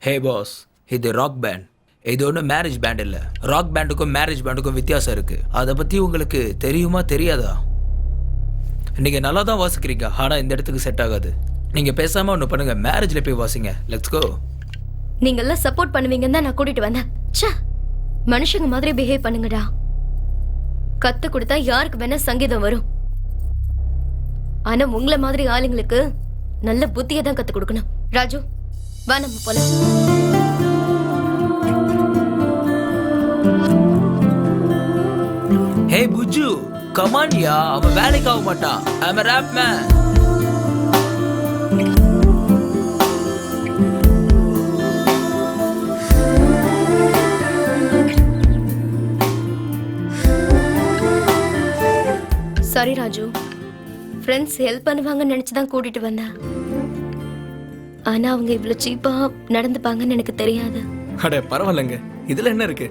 ஹே பாஸ், இது ராக் பேண்ட். இது ஒன்றும் மேரேஜ் பேண்ட் இல்லை. ராக் பேண்டுக்கும் மேரேஜ் பேண்டுக்கும் வித்தியாசம் இருக்கு. அதை பற்றி உங்களுக்கு தெரியுமா தெரியாதா? நீங்கள் நல்லா தான் வாசிக்கிறீங்க, ஆனால் இந்த இடத்துக்கு செட் ஆகாது. நீங்கள் பேசாமல் ஒன்று பண்ணுங்க, மேரேஜில் போய் வாசிங்க. Let's go. நீங்கெல்லாம் சப்போர்ட் பண்ணுவீங்கன்னு தான் நான் கூட்டிட்டு வந்தேன். ச்சே, மனுஷங்க மாதிரி பிஹேவ் பண்ணுங்கடா. கத்து கொடுத்தா யாருக்கு வேணா சங்கீதம் வரும். ஆனா உங்களை மாதிரி ஆளுங்களுக்கு நல்ல புத்தியை தான் கத்து கொடுக்கணும். ராஜு, வா நம்ம போலாம். ஹே புஜ்ஜு, கமான்யா, அவன் வேலைக்கு ஆக மாட்டான். I'm a rap man. Sorry Raju, friends help பண்ணுவாங்கன்னு நினைச்சு தான் கூட்டிட்டு வந்தேன். ஆனா அவங்க இவ்வளவு சீப்பா நடந்துப்பாங்கன்னு எனக்கு தெரியாது. அட பரவாயில்லைங்க, இதுல என்ன இருக்கு?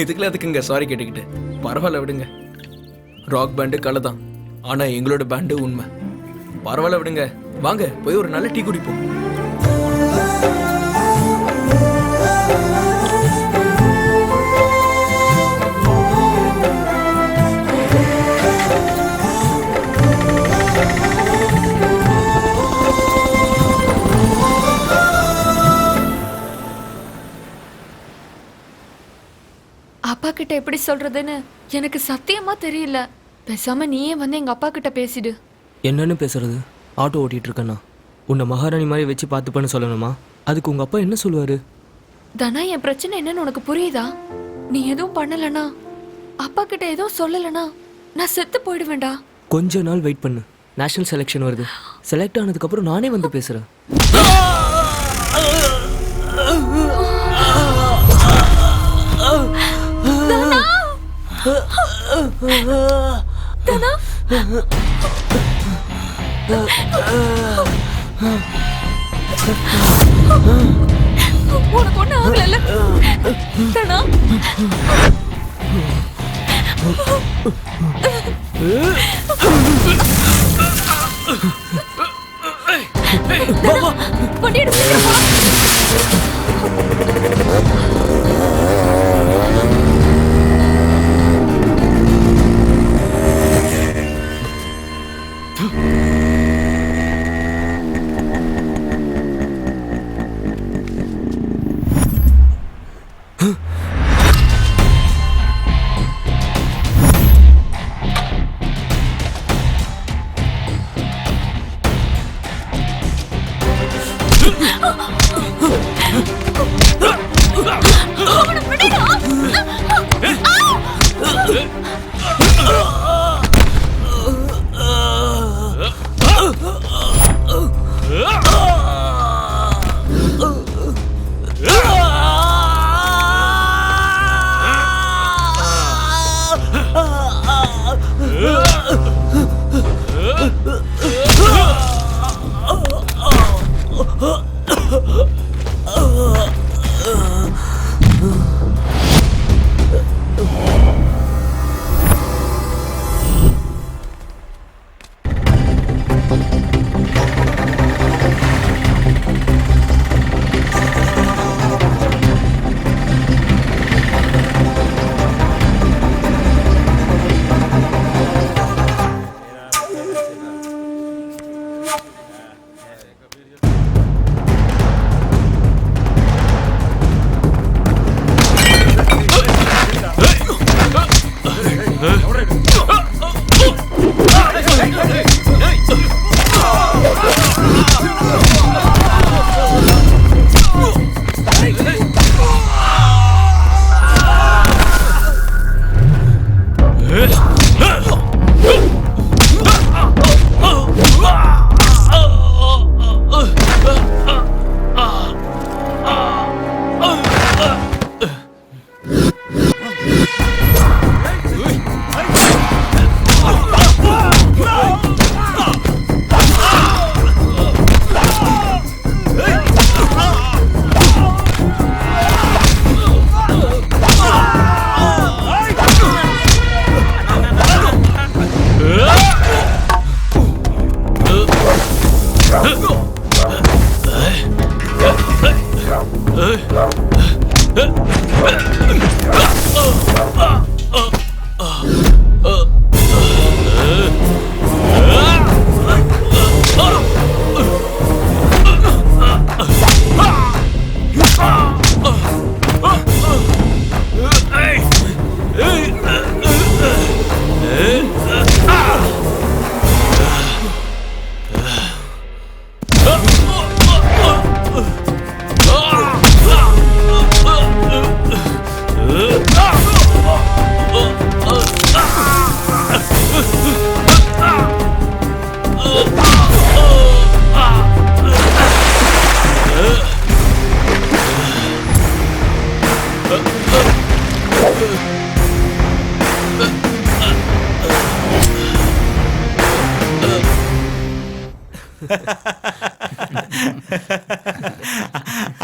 இதுக்குள்ள எதுக்குங்க சாரி கேட்டுக்கிட்டு? பரவாயில்ல விடுங்க. ராக் பேண்டு கலை தான், ஆனா எங்களோட பேண்டு உண்மை. பரவாயில்ல விடுங்க, வாங்க போய் ஒரு நல்ல டீ குடிப்போம். அப்பா கிட்ட எப்படி சொல்றதுன்னு எனக்கு சத்தியமா தெரியல. பேசாம நீயே வந்து எங்க அப்பா கிட்ட பேசிடு. என்னன்னு பேசுறது? ஆட்டோ ஓட்டிட்டு இருக்கேன்னா உன்னை மகாராணி மாதிரி வச்சு பார்த்துப்பேன்னு சொல்லணுமா? அதுக்கு உங்க அப்பா என்ன சொல்லுவாரு? தனா, என் பிரச்சனை என்னன்னு உனக்கு புரியுதா? நீ எதுவும் பண்ணலனா, அப்பா கிட்ட எதுவும் சொல்லலனா நான் செத்து போயிடுவேன்டா. கொஞ்ச நாள் வெயிட் பண்ணு, நேஷனல் செலெக்ஷன் வருது. செலக்ட் ஆனதுக்கு அப்புறம் நானே வந்து பேசுறேன். தனா, உனக்கு ஒண்ணு ஆகல தனா? வண்டி எடுத்து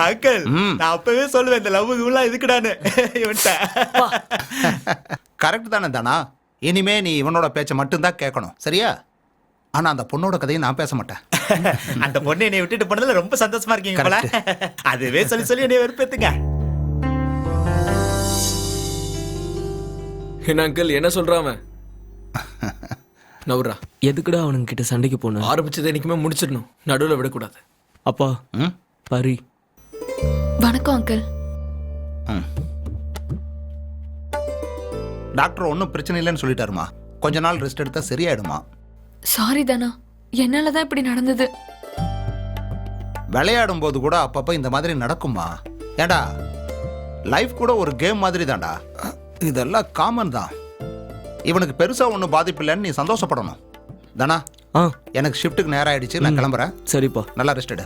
அங்கிள் நான் அப்பவே சொல்லுவேன் இந்த லவ் உள்ள இதுக்குடான்னு கரெக்ட் தானே தானா? இனிமே நீ இவனோட பேச்சை மட்டும்தான் கேட்கணும், சரியா? ஆனா அந்த பொண்ணோட கதையை நான் பேச மாட்டேன். அந்த பொண்ணு என்னை விட்டுட்டு போனதுல ரொம்ப சந்தோஷமா இருக்கீங்க போல. அதுவே சொல்லி சொல்லி என்னை வெறுப்பேத்துங்க. என்ன அங்கிள் என்ன சொல்றான்? நவுரா எதுக்குடா அவனுங்க கிட்ட சண்டைக்கு போன? ஆரம்பிச்சதை என்னைக்குமே முடிச்சிடணும், நடுவில் விடக்கூடாது. அப்பா பரி. வணக்கம் அங்கிள். டாக்டர் ஒன்றும் பிரச்சனை இல்லைன்னு சொல்லிட்டாருமா. கொஞ்ச நாள் ரெஸ்ட் எடுத்தா சரியாயிடுமா. சாரி தானா, என்னாலதான் இப்படி நடந்தது. விளையாடும் போது கூட அப்பப்ப இந்த மாதிரி நடக்குமா? ஏண்டா லைஃப் கூட ஒரு கேம் மாதிரி தான்டா. இதெல்லாம் காமன் தான். இவனுக்கு பெருசா ஒன்றும் பாதிப்பு இல்லைன்னு நீ சந்தோஷப்படணும் தானா? எனக்கு ஷிஃப்ட்டுக்கு நேரம் ஆயிடுச்சு, நான் கிளம்புறேன். சரிப்பா, நல்லா ரெஸ்ட் எடு.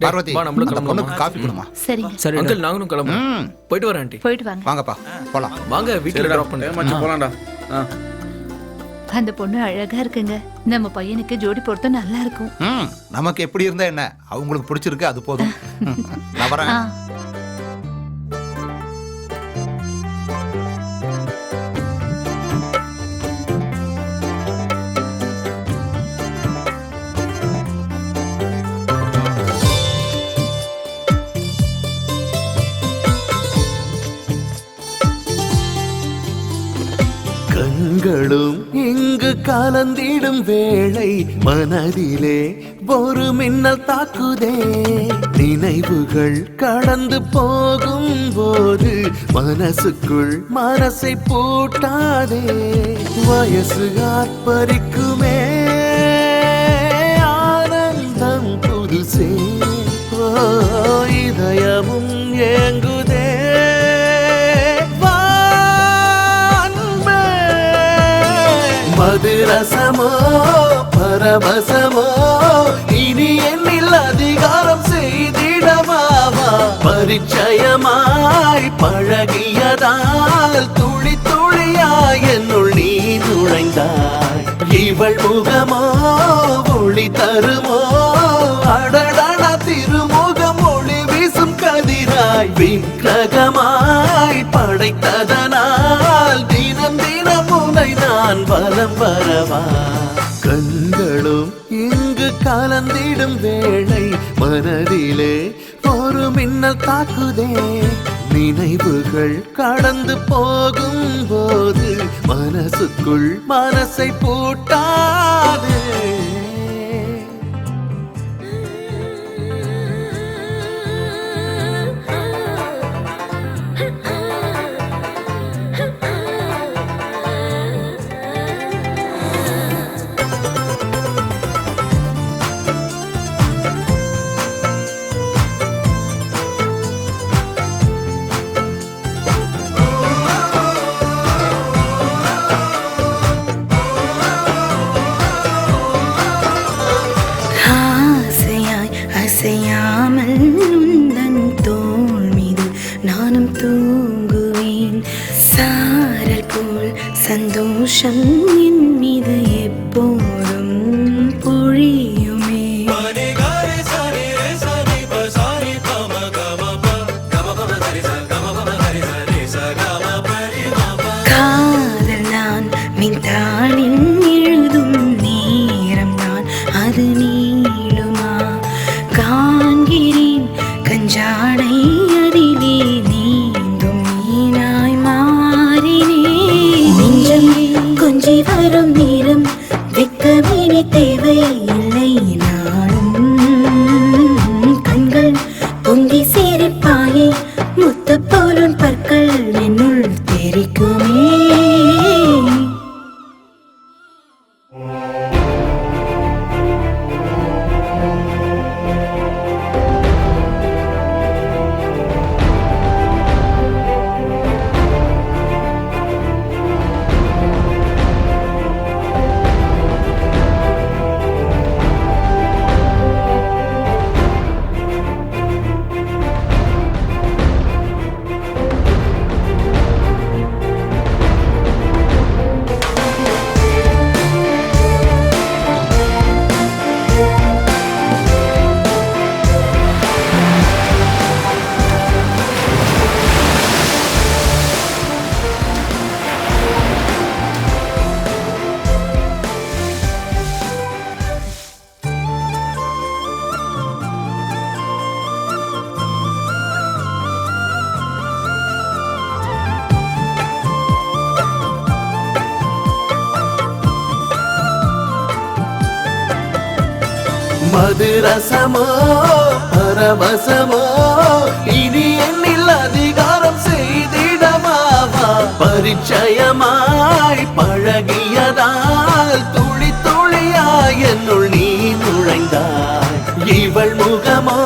பார்வதி, அந்த பொண்ணுக்கு காஃபி கொடுமா. சரிங்க. சரி அங்கிள், நாங்களும் கிளம்புறோம். போயிட்டு வரேன் ஆண்டி. போயிட்டு வாங்க. வாங்கப்பா போலாம். வாங்க வீட்டுல டிராப் பண்ணு. போலாம்டா. அந்த பொண்ணு அழகா இருக்குங்க. நம்ம பையனுக்கு ஜோடி பொருத்தம் நல்லா இருக்கும். நமக்கு எப்படி இருந்தா என்ன, அவங்களுக்கு பிடிச்சிருக்கு அது போதும். நான் வரேன். கண்களும் இங்கு கலந்திடும் வேளை மனதிலே ஒரு மின்னல் தாக்குதே. நினைவுகள் கடந்து போகும் போது மனசுக்குள் மனசை பூட்டாதே. வயசு ஆர்ப்பரிக்குமே ஆனந்தம் புதுசே. இதயமும் ஏங்குதே. மதுரசமோ பரவசமோ இனி என்னில் அதிகாரம் செய்திடவாவா. பரிச்சயமாய் பழகியதால் துளி துளியாய் என்னுள் நீ நுழைந்தாய். இவள் முகமோ ஒளி தருமோ அடடட திரு விக்கிரகமாய் படைத்ததனால் தினம் தினம் உனை நான் வலம் வரவா கண்களும் இங்கு கலந்திடும் வேளை மனதிலே ஒரு மின்னல் தாக்குதே நினைவுகள் கடந்து போகும் போது மனசுக்குள் மனசை பூட்டாதே அசையாமல் உந்தன் தோள் மீது நானும் தூங்குவேன் சாரல் போல் சந்தோஷம் என் மீது எப்போதும் பொழியுமே காதல் நான் மின்தாளில் எழுதும் நேரம் நான் அது நீளுமா காண்கிறேன் கஞ்சாடை அதிலே நீந்தும் மீனாய் மாறினேன் நெஞ்சம் கொஞ்சி வரும் நேரம் வெக்கமேனி தேவையில்லை நானும் கண்கள் பொங்கி சேரிப்பாயே முத்து போலும் பற்கள் என்னுள் தெரிக்குமே மதுரசமோ பரவசமோ இனி என்னில் அதிகாரம் செய்திடமாவா பரிச்சயமாய் பழகியதால் துளி துளியாய் என்னுள் நீ நுழைந்தாய் இவள் முகமோ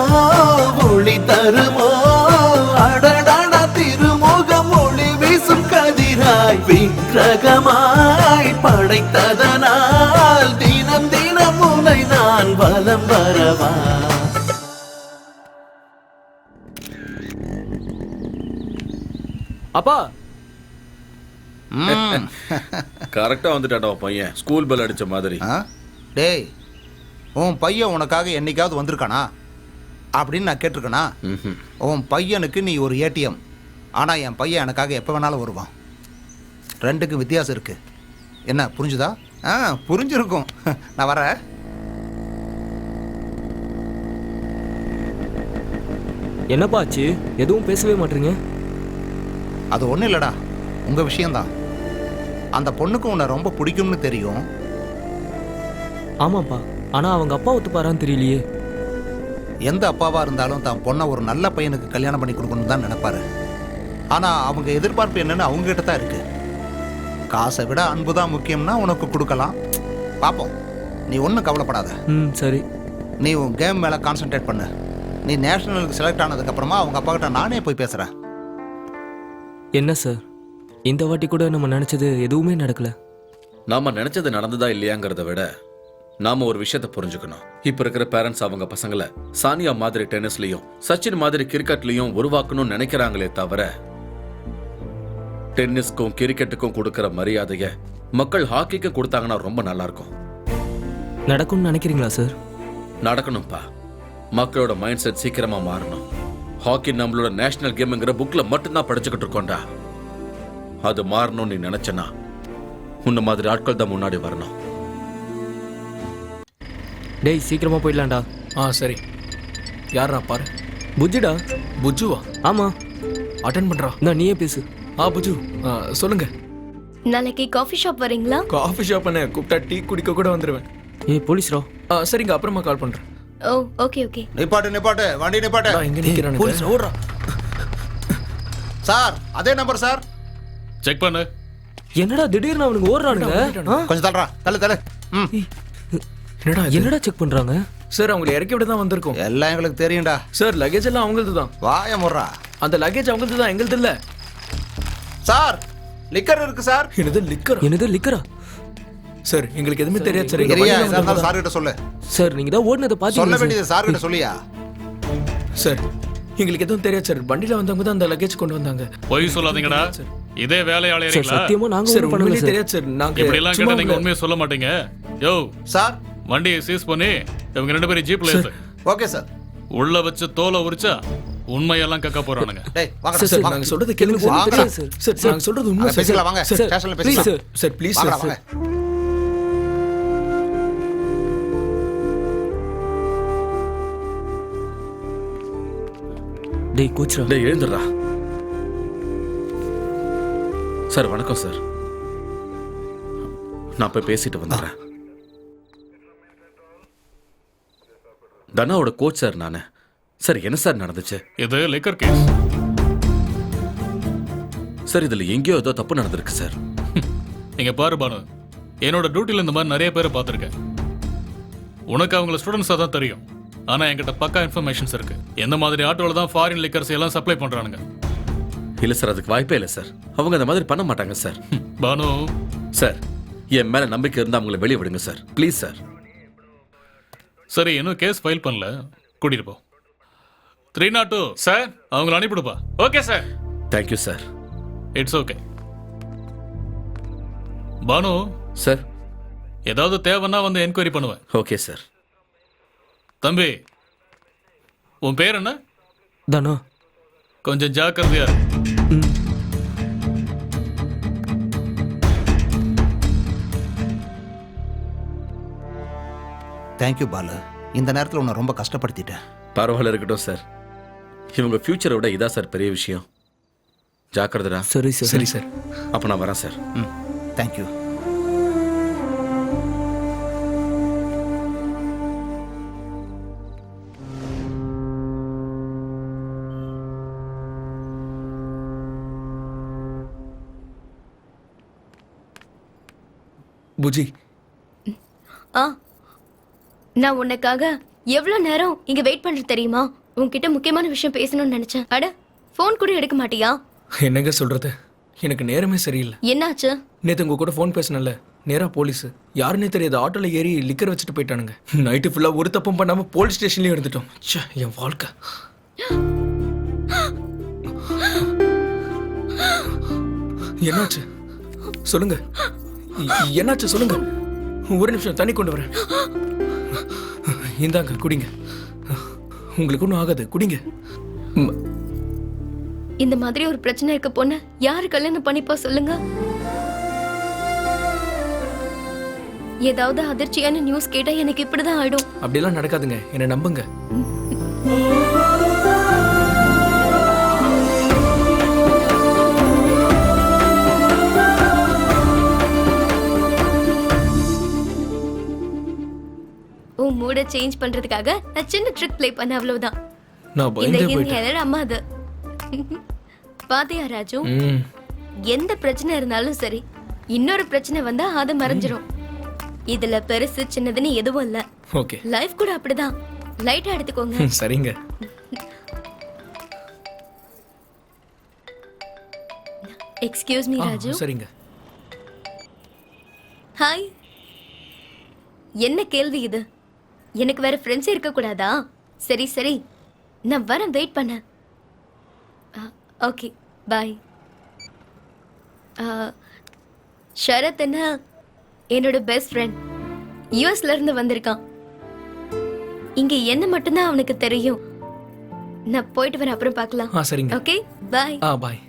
ஒளி தருமோ அடடட திருமுகம் ஒளி வீசும் கதிராய் விக்கிரகமாய் படைத்ததனால் தினம் தினம் உனை நான் வலம் வரவா அப்பா கரெக்டா வந்துட்டாடா பையன் ஸ்கூல் பெல் அடிச்ச மாதிரி டேய் உன் பையன் உனக்காக என்னைக்காவது வந்திருக்கானா அப்படின்னு நான் கேட்டிருக்கேனா உன் பையனுக்கு நீ ஒரு ஏடிஎம் ஆனால் என் பையன் எனக்காக எப்போ வேணாலும் வருவான் ரெண்டுக்கும் வித்தியாசம் இருக்கு என்ன புரிஞ்சுதா புரிஞ்சிருக்கும் நான் வரேன் என்னப்பா ஆச்சு எதுவும் பேசவே மாட்டீங்க அது ஒன்றும் இல்லைடா உங்கள் விஷயந்தான் அந்த பொண்ணுக்கு உன்னை ரொம்ப பிடிக்கும்னு தெரியும் ஆமாப்பா ஆனால் அவங்க அப்பா ஒத்துப்பாரான்னு தெரியலையே எந்த அப்பாவாக இருந்தாலும் தான் பொண்ணை ஒரு நல்ல பையனுக்கு கல்யாணம் பண்ணி கொடுக்கணும்னு தான் நினைப்பாரு ஆனால் அவங்க எதிர்பார்ப்பு என்னன்னு அவங்ககிட்ட தான் இருக்கு. காசை விட அன்பு தான் முக்கியம்னா உனக்கு கொடுக்கலாம். பார்ப்போம், நீ ஒன்றும் கவலைப்படாத. சரி, நீ உன் கேம் மேலே கான்சென்ட்ரேட் பண்ணு. நீ நேஷனலுக்கு செலக்ட் ஆனதுக்கப்புறமா அவங்க அப்பா கிட்ட நானே போய் பேசுகிறேன். என்ன சார், இந்த வாட்டி கூட நம்ம நினச்சது எதுவுமே நடக்கல. நாம நினைச்சது நடந்ததா இல்லையாங்கிறத விட நாம ஒரு விஷயத்தை புரிஞ்சுக்கணும். இப்ப இருக்கிற பேரண்ட்ஸ் அவங்க பசங்களை சானியா மாதிரி டென்னிஸ்லயும் சச்சின் மாதிரி கிரிக்கெட்லயும் உருவாக்கணும்னு நினைக்கிறாங்களே தவிர டென்னிஸ்க்கும் கிரிக்கெட்டுக்கும் கொடுக்கிற மரியாதைய மக்கள் ஹாக்கிக்கு கொடுத்தாங்கன்னா ரொம்ப நல்லா இருக்கும். நடக்கும்னு நினைக்கிறீங்களா சார்? நடக்கணும்ப்பா. மக்களோட மைண்ட் செட் சீக்கிரமா மாறணும். ஹாக்கி நம்மளோட நேஷனல் கேம்ங்கிற புக்ல மட்டும்தான் படிச்சுக்கிட்டு இருக்கோம்டா. அது மாறணும் நீ நினைச்சனா உன்ன மாதிரி ஆட்கள் தான் முன்னாடி வரணும். டேய் சீக்கிரமா போயிடலாம்டா. சரி. யாரா பாரு. புஜ்ஜுடா. புஜ்ஜுவா? ஆமா. அட்டென்ட் பண்றா. நான் நீயே பேசு. புஜ்ஜு சொல்லுங்க. நாளைக்கு காஃபி ஷாப் வரீங்களா? காஃபி ஷாப் என்ன கூப்பிட்டா டீ குடிக்க கூட வந்துருவேன். போலீஸ்ரா. சரிங்க, அப்புறமா கால் பண்றேன். ஓ ஓகே ஓகே. நிப்பாட்டு வண்டி நிப்பாட்டு. இங்க நிக்கிறானே. போலீஸ் ஓடுறா. சார் அதே நம்பர் சார். செக் பண்ணு. என்னடா திடீர்னு அவனுக்கு ஓடுறானுங்க? கொஞ்சம் தள்ளுறா. தள்ளு. என்னடா செக் பண்றாங்க? சார் அவங்களை இறக்கி விட தான் வந்திருக்கோம். எல்லாம் எங்களுக்கு தெரியும்டா. சார் லக்கேஜ் எல்லாம் அவங்களது தான். வாய முறா. அந்த லக்கேஜ் அவங்களது தான், எங்களுது இல்ல. சார் லிக்கர் இருக்கு சார். என்னது லிக்கரா? சார் எங்களுக்கு எதுவுமே தெரியாது சார். சார் கிட்ட சொல்லு. சார் நீங்க தான் ஓடுனதை பாத்தீங்க. சொல்ல வேண்டியது சார் கிட்ட சொல்லியா? சார் எங்களுக்கு எதுவும் தெரியாது சார். வண்டியில வந்தவங்க தான் அந்த லக்கேஜ் கொண்டு வந்தாங்க. பொய் சொல்லாதீங்கடா. இதே வேலையாளே இருக்கீங்களா? சத்தியமா நாங்க சார் பண்ணல உண்மையிலே சார். தெரியாது சார். நாங்க இப்படி எல்லாம் கேட்டா நீங்க உண்மையை சொல்ல மாட்டீங்க. யோ சார் வண்டியை சீஸ் பண்ணி இவங்க ரெண்டு பேரும் ஜீப்ல ஏத்து. Okay sir. உள்ள வச்சு தோலை உரிச்சா உண்மையெல்லாம் கக்க போறானுங்க. டேய் வாங்க சார் நாங்க சொல்றது கேளுங்க சார். சார் நாங்க சொல்றது உண்மை சார். பேசலாம் வாங்க. ஸ்டேஷன்ல பேசலாம். Sir please sir. வாங்க. டேய் கோச்ரா. டேய் எழுந்துடா. சார் வணக்கம் சார். நான் போய் பேசிட்டு வந்துடுறேன். தனாவோட கோச் சார் நானு. சார் என்ன சார் நடந்துச்சு? இது லிக்கர் கேஸ். சார் இதுல எங்கேயோ ஏதோ தப்பு நடந்திருக்கு சார். நீங்க பாரு பானு, என்னோட டியூட்டில இந்த மாதிரி நிறைய பேரை பார்த்துருக்கேன். உனக்கு அவங்கள ஸ்டூடெண்ட்ஸா தான் தெரியும். ஆனா என்கிட்ட பக்கா இன்ஃபர்மேஷன்ஸ் இருக்கு. எந்த மாதிரி ஆட்டோல தான் ஃபாரின் லிக்கர்ஸ் எல்லாம் சப்ளை பண்றானுங்க. இல்ல சார், அதுக்கு வாய்ப்பே இல்லை சார். அவங்க அந்த மாதிரி பண்ண மாட்டாங்க சார். பானு சார் என் மேல நம்பிக்கை இருந்தா அவங்கள வெளியே விடுங்க சார். Please sir. சரி, இன்னும் கேஸ் ஃபைல் பண்ணல. கூட்டிட்டு போ. 302 சார் அவங்கள அனுப்பிடுப்பா. Okay sir. Thank you sir. It's okay. Banu sir ஏதாவது தேவைன்னா வந்து என்கொயரி பண்ணுவேன். Okay sir. தம்பி உன் பேர் என்ன? தானா. கொஞ்சம் ஜாக்கிரதையா இரு. தேங்க்யூ பாலு. இந்த நேரத்தில் உன்னை ரொம்ப கஷ்டப்படுத்திட்டேன். பரவாயில்ல, இருக்கட்டும் சார். இவங்க ஃபியூச்சரை விட இதா சார் பெரிய விஷயம். ஜாக்கிரதா. சரி சார். சரி சார். அப்போ நான் வரேன் சார். தேங்க்யூ. புஜி. நான் உனக்காக எவ்வளவு நேரம் இங்க வெயிட் பண்றது தெரியுமா? உன்கிட்ட முக்கியமான விஷயம் பேசணும்னு நினைச்சேன். அட போன் கூட எடுக்க மாட்டியா? என்னங்க சொல்றது, எனக்கு நேரமே சரியில்லை. என்னாச்சு? நேத்து உங்க கூட போன் பேசினல, நேரா போலீஸ் யாருன்னே தெரியாது ஆட்டோல ஏறி லிக்கர் வச்சுட்டு போயிட்டானுங்க. நைட்டு ஃபுல்லா ஒரு தப்பும் பண்ணாம போலீஸ் ஸ்டேஷன்லயும் இருந்துட்டோம். என் வாழ்க்கை. என்னாச்சு சொல்லுங்க. என்னாச்சு சொல்லுங்க. ஒரு நிமிஷம் தண்ணி கொண்டு வரேன். இந்தாங்க குடிங்க. உங்களுக்கு ஒன்றும் ஆகாது, குடிங்க. இந்த மாதிரி ஒரு பிரச்சனை இருக்க பொண்ணு யாரு கல்யாணம் பண்ணிப்பா சொல்லுங்க? ஏதாவது அதிர்ச்சியான நியூஸ் கேட்டா எனக்கு இப்படிதான் ஆயிடும். அப்படியெல்லாம் நடக்காதுங்க, என்ன நம்புங்க. உன் மூட சேஞ்ச் பண்றதுக்காக நான் சின்ன ட்ரிக் ப்ளே பண்ண, அவ்வளவுதான். நான் இந்த பயந்தே போயிட்டேன். ஹிந்தியால அம்மா அது பாத்தியா ராஜு, எந்த பிரச்சனை இருந்தாலும் சரி, இன்னொரு பிரச்சனை வந்தா அது மறைஞ்சிரும். இதுல பெருசு சின்னதுன்னு எதுவும் இல்ல. ஓகே. லைஃப் கூட அப்படிதான். லைட்டா எடுத்துக்கோங்க. சரிங்க. Excuse me Raju. சரிங்க. ஹாய். என்ன கேள்வி இது? எனக்கு வேற ஃப்ரெண்ட்ஸ் இருக்க கூடாதா? சரி சரி, நான் வரேன், வெயிட் பண்ண. Okay bye. ஷரத் என்ன என்னோட பெஸ்ட் ஃப்ரெண்ட், யூஎஸ்ல இருந்து வந்திருக்கான். இங்க என்ன மட்டும்தான் அவனுக்கு தெரியும். நான் போயிட்டு வரேன், அப்புறம் பார்க்கலாம். சரிங்க. Okay, bye. பாய்.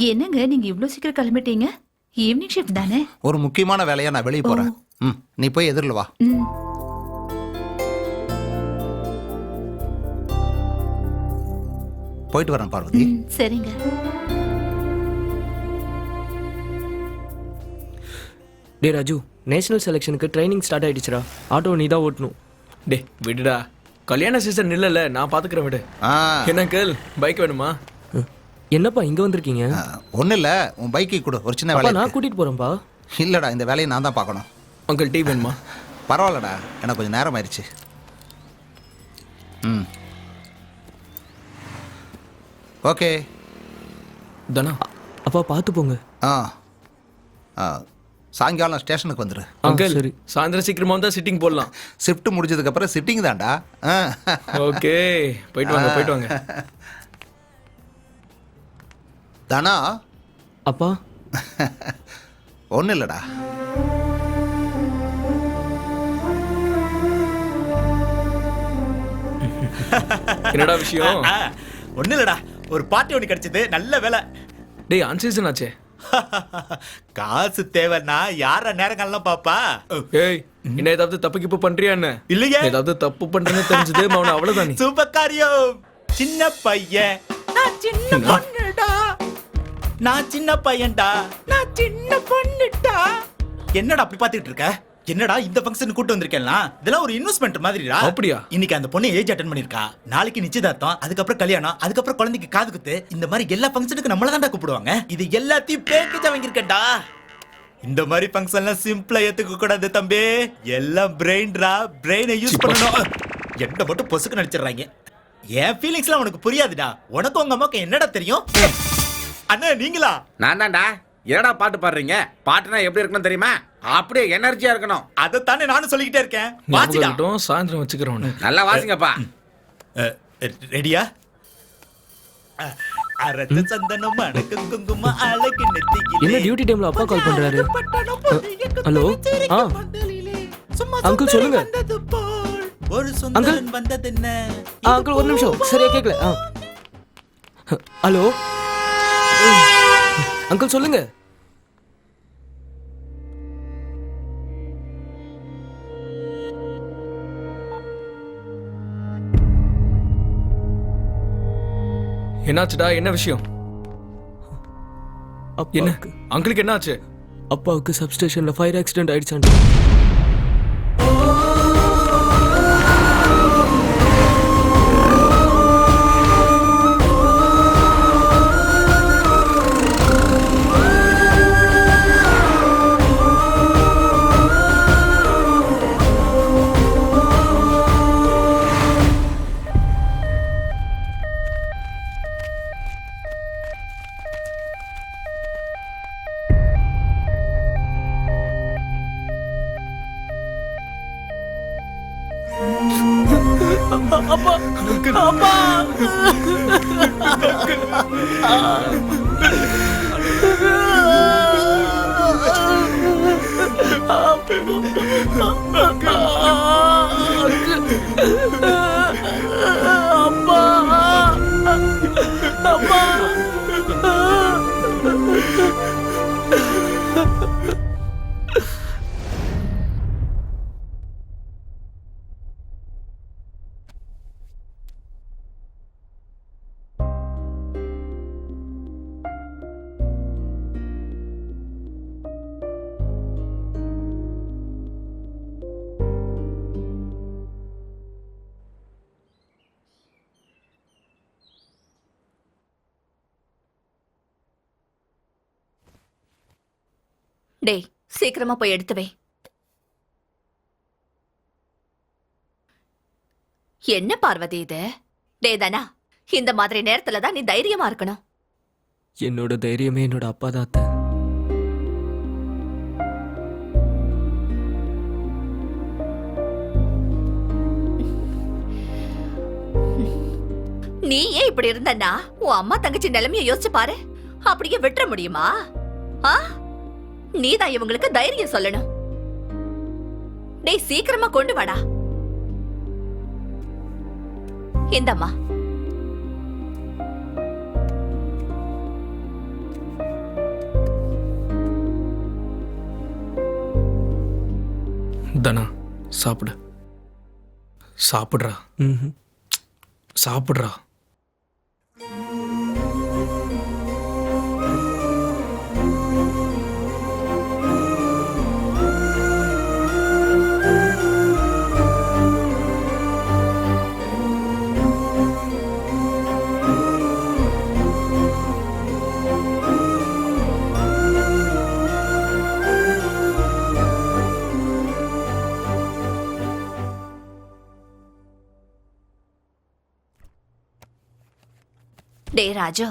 என்னங்க நீங்க இவ்ளோ சீக்கிரம் கிளம்பிட்டீங்க? ஈவினிங் ஷிஃப்ட் தானே? ஒரு முக்கியமான வேலையா நான் வெளியே போறேன். நீ போய் எதிரில் வா. போயிட்டு வரேன் பார்வதி. சரிங்க. டே ராஜு, நேஷனல் செலெக்ஷனுக்கு ட்ரைனிங் ஸ்டார்ட் ஆயிடுச்சுடா. ஆட்டோ நீ தான் ஓட்டணும். டே விடுடா, கல்யாண சீசன் இல்லைல்ல, நான் பாத்துக்கிறேன் விடு. என்ன கேள், பைக் வேணுமா? என்னப்பா இங்க வந்திருக்கீங்க? ஒன்றும் இல்லை, உன் பைக்கை கொடு, ஒரு சின்ன வேலை. நான் கூட்டிட்டு போறேன்ப்பா. இல்லைடா, இந்த வேலையை நான் தான் பார்க்கணும். அங்கிள் டீ வேணுமா? பரவாயில்லடா, எனக்கு கொஞ்சம் நேரம் ஆயிடுச்சு. ஓகே தானா? அப்பா பார்த்து போங்க. சாயங்காலம் ஸ்டேஷனுக்கு வந்துரு. அங்கிள் சரி, சாயந்தரம் சீக்கிரமா வந்தா சிட்டிங் போடலாம். ஷிஃப்ட் முடிஞ்சதுக்கு அப்புறம் சிட்டிங் தான்டா. ஓகே, போயிட்டு வாங்க, போயிட்டு வாங்க. தானா? அப்பா ஒன்றும் இல்லைடா. என்னடா விஷயம்? ஒன்றும் இல்லடா, ஒரு பார்ட்டி ஒன்று கிடைச்சது, நல்ல வேலை. டேய் அன்சீசன் ஆச்சே. காசு தேவைன்னா யார நேரங்கள்லாம் பாப்பா? ஏய், என்ன ஏதாவது தப்பு கிப்பு பண்றியா என்ன? இல்லையே. ஏதாவது தப்பு பண்றேன்னு தெரிஞ்சது அவன அவ்வளவுதான். நீ சூப்பர் காரியம். சின்ன பையன், நான் சின்ன பொண்ணுடா. நான் சின்ன பையன்டா, நான் சின்ன பொண்ணுடா. என்னடா அப்படி பாத்துக்கிட்டு இருக்க? என்னடா இந்த ஃபங்க்ஷன் கூட்டு வந்திருக்கேன்னா, இதெல்லாம் ஒரு இன்வெஸ்ட்மெண்ட் மாதிரிடா. அப்படியா? இன்னைக்கு அந்த பொண்ணு ஏஜ் அட்டெண்ட் பண்ணிருக்கா, நாளைக்கு நிச்சயதார்த்தம், அதுக்கப்புறம் கல்யாணம், அதுக்கப்புறம் குழந்தைக்கு காது குத்து. இந்த மாதிரி எல்லா ஃபங்க்ஷனுக்கு நம்மள தான்டா கூப்பிடுவாங்க. இது எல்லாத்தையும் பேக்கேஜா வாங்கியிருக்கேன்டா. இந்த மாதிரி ஃபங்க்ஷன்லாம் சிம்பிளா ஏத்துக்க கூடாது தம்பி. எல்லாம் பிரெயின்டா, பிரெயினை யூஸ் பண்ணணும். என்ன மட்டும் பொசுக்கு நடிச்சிடுறாங்க. என் ஃபீலிங்ஸ்லாம் உனக்கு புரியாதுடா. உனக்கு உங்க அம்மாக்கு என்னடா தெரியும்? அண்ணா நீங்களா? நான் தான்டா. என்னடா பாட்டு பாடுறீங்க? பாட்டுனா எப்படி இருக்கணும் தெரியுமா? அப்படியே எனர்ஜியா இருக்கணும். அதைத்தானே நானும் சொல்லிக்கிட்டே இருக்கேன். வாசிடா. சாயந்தரம் வச்சுக்கிறோம். நல்லா வாசிங்கப்பா. ரெடியா? அரத்த சந்தனம் மணக்கு குங்கும அழகு நெத்தியிலே. என்ன டியூட்டி டைம்ல அப்பா கால் பண்றாரு? ஹலோ. அங்கிள் சொல்லுங்க. ஒரு சுந்தரன் வந்தது என்ன? அங்கிள் ஒரு நிமிஷம், சரியா கேக்கல. ஹலோ அங்கிள் சொல்லுங்க. என்னாச்சுடா? என்ன விஷயம்? என்ன அங்கிளுக்கு என்னாச்சு? அப்பாவுக்கு சப்ஸ்டேஷன்ல ஃபயர் ஆக்சிடென்ட் ஆயிடுச்சான். டேய் சீக்கிரமா போய் எடுத்து வை. என்ன பார்வதி இது? டேய் தானா, இந்த மாதிரி நேரத்துல தான் நீ தைரியமா இருக்கணும். என்னோட தைரியமே என்னோட அப்பா தான் அத்தை. நீ ஏன் இப்படி இருந்தன்னா உன் அம்மா தங்கச்சி நிலைமைய யோசிச்சு பாரு. அப்படியே விட்டுற முடியுமா? நீதான் இவங்களுக்கு தைரியம் சொல்லணும். டேய் சீக்கிரமா கொண்டு வாடா. இந்தம்மா. தனா சாப்பிடு. சாப்பிடுறா. சாப்பிடுறா. டே ராஜு,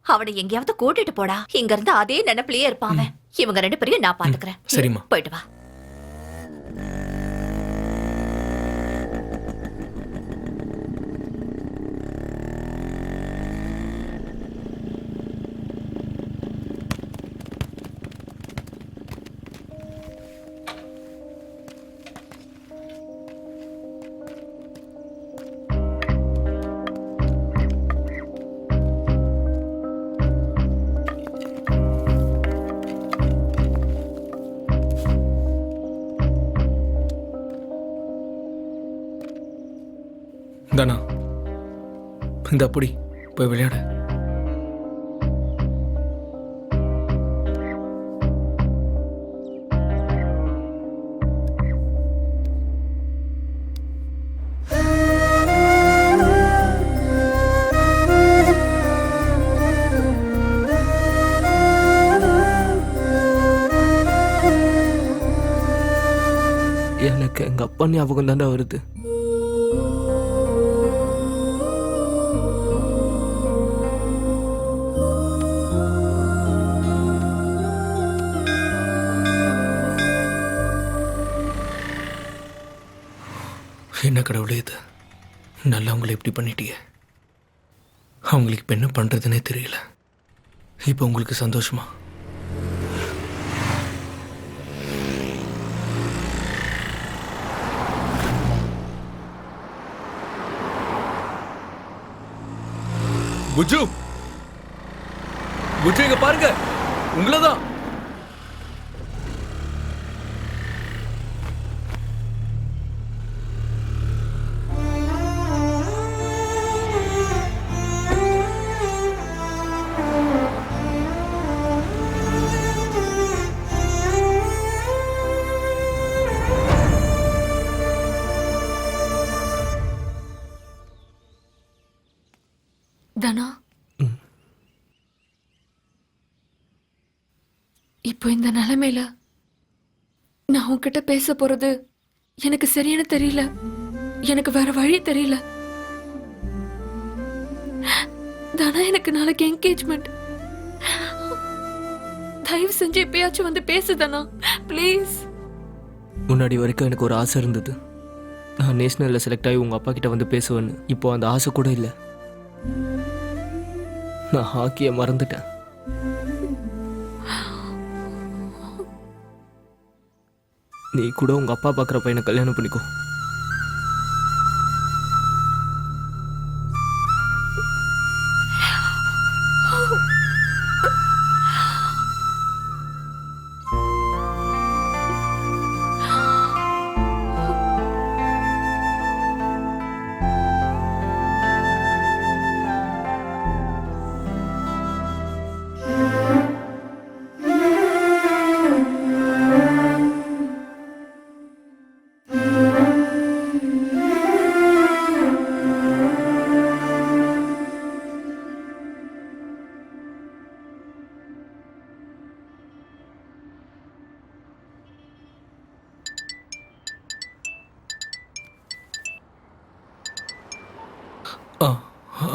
அவனை எங்கேயாவது கூட்டிட்டு போடா. இங்க இருந்து அதே நினைப்பிலேயே இருப்பாங்க. இவங்க 2 பேரையும் நான் பாத்துக்கிறேன். சரிம்மா. போயிட்டு வா. தனா இந்த அப்படி போய் விளையாடு. எனக்கு எங்க அப்பா ஞாபகம் தானே வருது. என்ன கடவுளே இது, நல்லவங்களை எப்படி பண்ணிட்டிய. அவங்களுக்கு இப்போ என்ன பண்ணுறதுனே தெரியல. இப்போ உங்களுக்கு சந்தோஷமா? புஜு, புஜு இங்க பாருங்க, உங்களதான். தனா, இப்போ இந்த நிலைமையில நான் உன்கிட்ட பேச போறது எனக்கு சரியான தெரியல. எனக்கு வேற வழி தெரியல. தனா, எனக்கு நாளைக்கு என்கேஜ்மெண்ட். தயவு செஞ்சு எப்பயாச்சும் வந்து பேசு தனா, ப்ளீஸ். முன்னாடி வரைக்கும் எனக்கு ஒரு ஆசை இருந்தது. நான் நேஷனலில் செலக்ட் ஆகி உங்கள் அப்பா கிட்ட வந்து பேசுவேன்னு. இப்போ அந்த ஆசை கூட இல்லை. நான் ஹாக்கியை மறந்துட்டேன். நீ கூட உங்க அப்பா பார்க்குற பையனை கல்யாணம் பண்ணிக்கோ.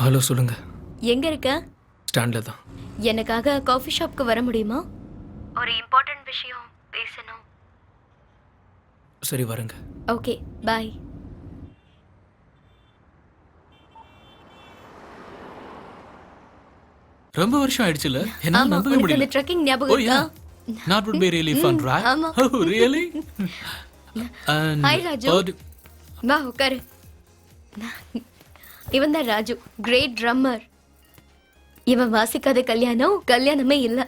ஹலோ, சொல்லுங்க. எங்க இருக்க? ஸ்டாண்ட்ல தான். எனக்காக காஃபி ஷாப்க்கு வர முடியுமா? ஒரு இம்பார்ட்டன்ட் விஷயம் பேசணும். சரி, வரேங்க. Okay, bye. ரொம்ப வருஷம் ஆயிடுச்சுல, என்ன ஆமா, நம்பவே உனக்கு முடியல. அந்த ட்ரெக்கிங் ஞாபகம் இருக்கா? That would be really fun, right? ஆமா. Oh, really? And hi Raju. birthday- வா உட்காரு. இவன் தான் ராஜு, கிரேட் ட்ரம்மர். இவன் வாசிக்காத கல்யாணமே இல்ல.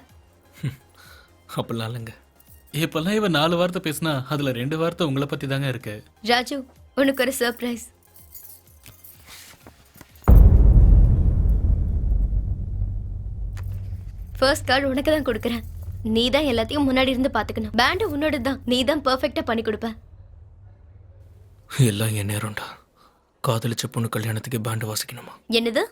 அப்படிலாம் இல்லைங்க. இப்பெல்லாம் இவன் 4 வார்த்தை பேசினா அதுல 2 வார்த்தை உங்களை பத்தி தாங்க இருக்கு. ராஜு, உனக்கு ஒரு சர்ப்ரைஸ். ஃபர்ஸ்ட் கார்டு உனக்கு தான் கொடுக்குறேன். நீ தான் எல்லாத்தையும் முன்னாடி இருந்து பாத்துக்கணும். பேண்ட் உன்னோட தான், நீ தான் பெர்ஃபெக்ட்டா பண்ணி கொடுப்ப. எல்லாம் என் நேரம்டா. காதலிச்ச பொண்ணு கல்யாணத்துக்கு பேண்ட் வாசிக்கணுமா? என்னது?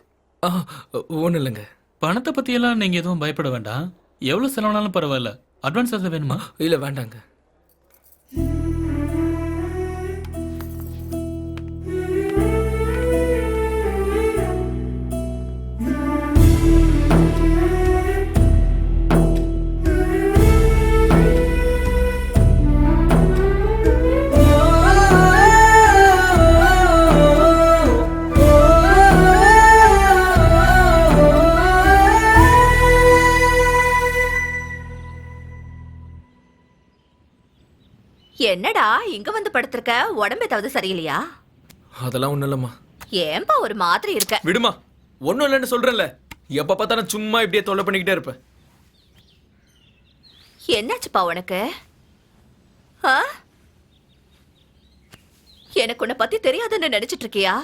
ஒன்றும் இல்லைங்க. பணத்தை பத்தி எல்லாம் நீங்க எதுவும் பயப்பட வேண்டாம். எவ்வளவு செலவானாலும் பரவாயில்ல. அட்வான்ஸ் எதாவது வேணுமா? இல்லை வேண்டாங்க. என்னடா இங்க வந்து படுத்திருக்க? உடம்பு ஏதாவது சரியில்லையா? அதெல்லாம் ஒன்றும் இல்லைம்மா. ஏன்பா ஒரு மாதிரி இருக்க? விடுமா, ஒன்றும் இல்லைன்னு சொல்றேன்ல. எப்ப பார்த்தாலும் சும்மா இப்படியே தொல்லை பண்ணிக்கிட்டே இருப்பேன். என்னாச்சுப்பா உனக்கு? எனக்கு உன்னை பத்தி தெரியாதுன்னு நினைச்சிட்டு இருக்கியா?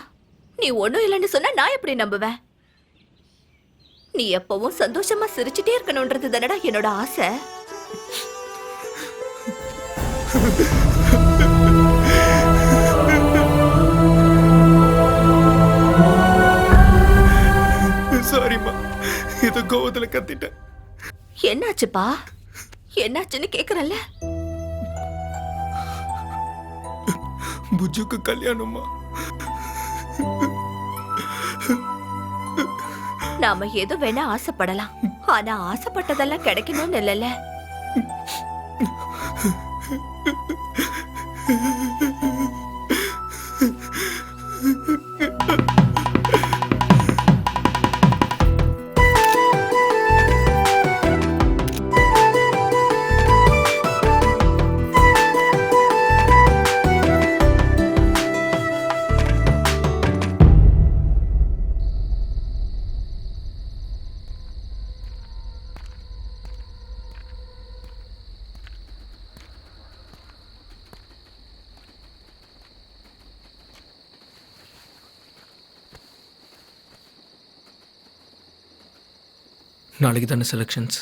நீ ஒண்ணும் இல்லைன்னு சொன்னா நான் எப்படி நம்புவேன்? நீ எப்பவும் சந்தோஷமா சிரிச்சுட்டே இருக்கணும்ன்றது தானடா என்னோட ஆசை. சாரிம்மா, இது கோவத்துல கத்திட்டேன். என்னாச்சுப்பா? என்னாச்சுன்னு கேக்குறல்ல? புஜுக்கு கல்யாணமா? நாம எது வேணா ஆசைப்படலாம், ஆனா ஆசைப்பட்டதெல்லாம் கிடைக்கணும்னு இல்லைல்ல. நாளைக்கு தானே செலெக்ஷன்ஸ்.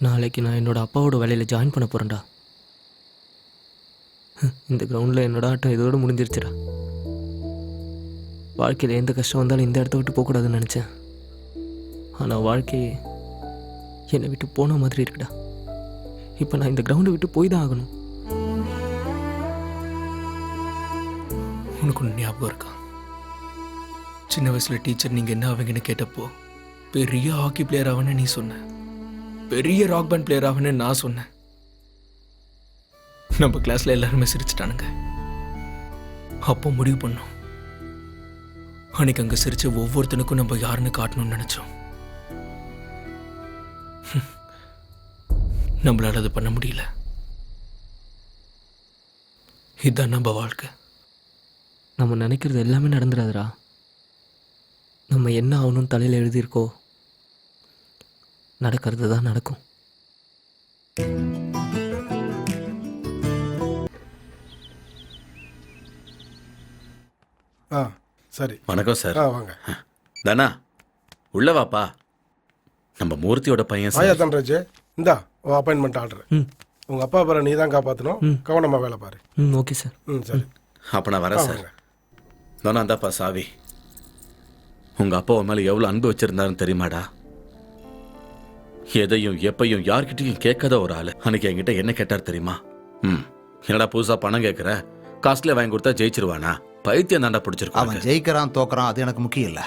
நாளைக்கு நான் என்னோட அப்பாவோட வேலையில் ஜாயின் பண்ண போகிறேன்டா. இந்த கிரவுண்டில் என்னோட ஆட்டம் இதோடு முடிஞ்சிருச்சுடா. வாழ்க்கையில் எந்த கஷ்டம் வந்தாலும் இந்த இடத்த விட்டு போகக்கூடாதுன்னு நினச்சேன். ஆனால் வாழ்க்கையே என்னை விட்டு போன மாதிரி இருக்குடா. இப்போ நான் இந்த கிரவுண்டை விட்டு போய் தான் ஆகணும். உனக்கு ஒன்று ஞாபகம் இருக்கா? சின்ன வயசுல டீச்சர் நீங்க என்ன ஆவீங்கன்னு கேட்டப்போ பெரிய ஹாக்கி பிளேயர் ஆவன்னு நீ சொன்ன, பெரிய ராக் பேண்ட் பிளேயர் ஆவன்னு நான் சொன்னேன். நம்ம கிளாஸ்ல எல்லாருமே சிரிச்சிட்டானுங்க. அப்போ முடிவு பண்ணோம், அன்னைக்கு அங்க சிரிச்ச ஒவ்வொருத்தனுக்கும் நம்ம யாருன்னு காட்டணும்னு நினைச்சோம். நம்மளால அது பண்ண முடியல. இதுதான் நம்ம வாழ்க்கை. நம்ம நினைக்கிறது எல்லாமே நடந்துடாதுடா. நம்ம என்ன ஆகணும்னு தலையில் எழுதியிருக்கோ நடக்கிறது தான் நடக்கும். சரி. வணக்கம் சார். வாங்க. தானா உள்ள வாப்பா. நம்ம மூர்த்தியோட பையன் ஆயா தன்ராஜ், இந்தா அப்பாயின்மெண்ட் ஆர்டர். உங்க அப்பா பேரை நீ தான் காப்பாற்றணும். கவனமா வேலை பாரு. Okay sir. சரி. அப்போ நான் வரேன் சார். தானா இந்தாப்பா சாவி. உங்க அப்பா உன் மேல எவ்வளவு அன்பு வச்சிருந்தாருன்னு தெரியுமாடா? எதையும் எப்பையும் யார்கிட்டையும் கேட்காத ஒரு ஆளு. அன்னைக்கு என்கிட்ட என்ன கேட்டார் தெரியுமா? என்னடா புதுசா பணம் கேட்குற, காஸ்ட்லியா வாங்கி கொடுத்தா ஜெயிச்சிருவானா? பைத்தியம் தாண்டா பிடிச்சிருக்கோம். அவன் ஜெயிக்கிறான் தோக்குறான் அது எனக்கு முக்கியம் இல்லை.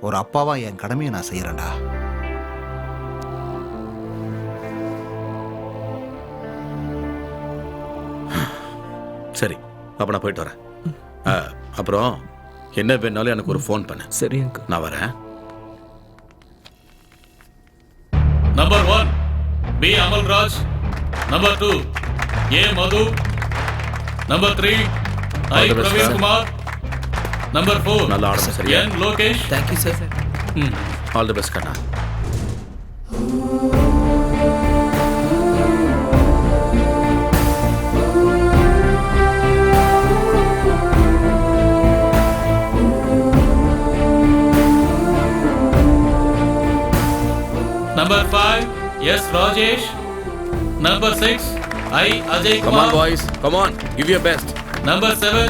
ஒரு அப்பாவா என் கடமையை நான் செய்யறேன்டா. சரி, அப்ப நான் போயிட்டு வரேன். அப்புறம் என்ன வேணாலும் எனக்கு ஒரு ஃபோன் பண்ணு. சரி, நான் வரேன். நம்ம B Amalraj. Number 2 A Madhu. Number 3 I Praveen Kumar. Number 4 நல்லா ஆடணும் சரியா? என் Lokesh. Thank you sir. All the best கண்ணா. Number 5, yes, Rajesh. Number 6, I, Ajay Come on, Kumar. boys. Come on. Give your best. Number 7,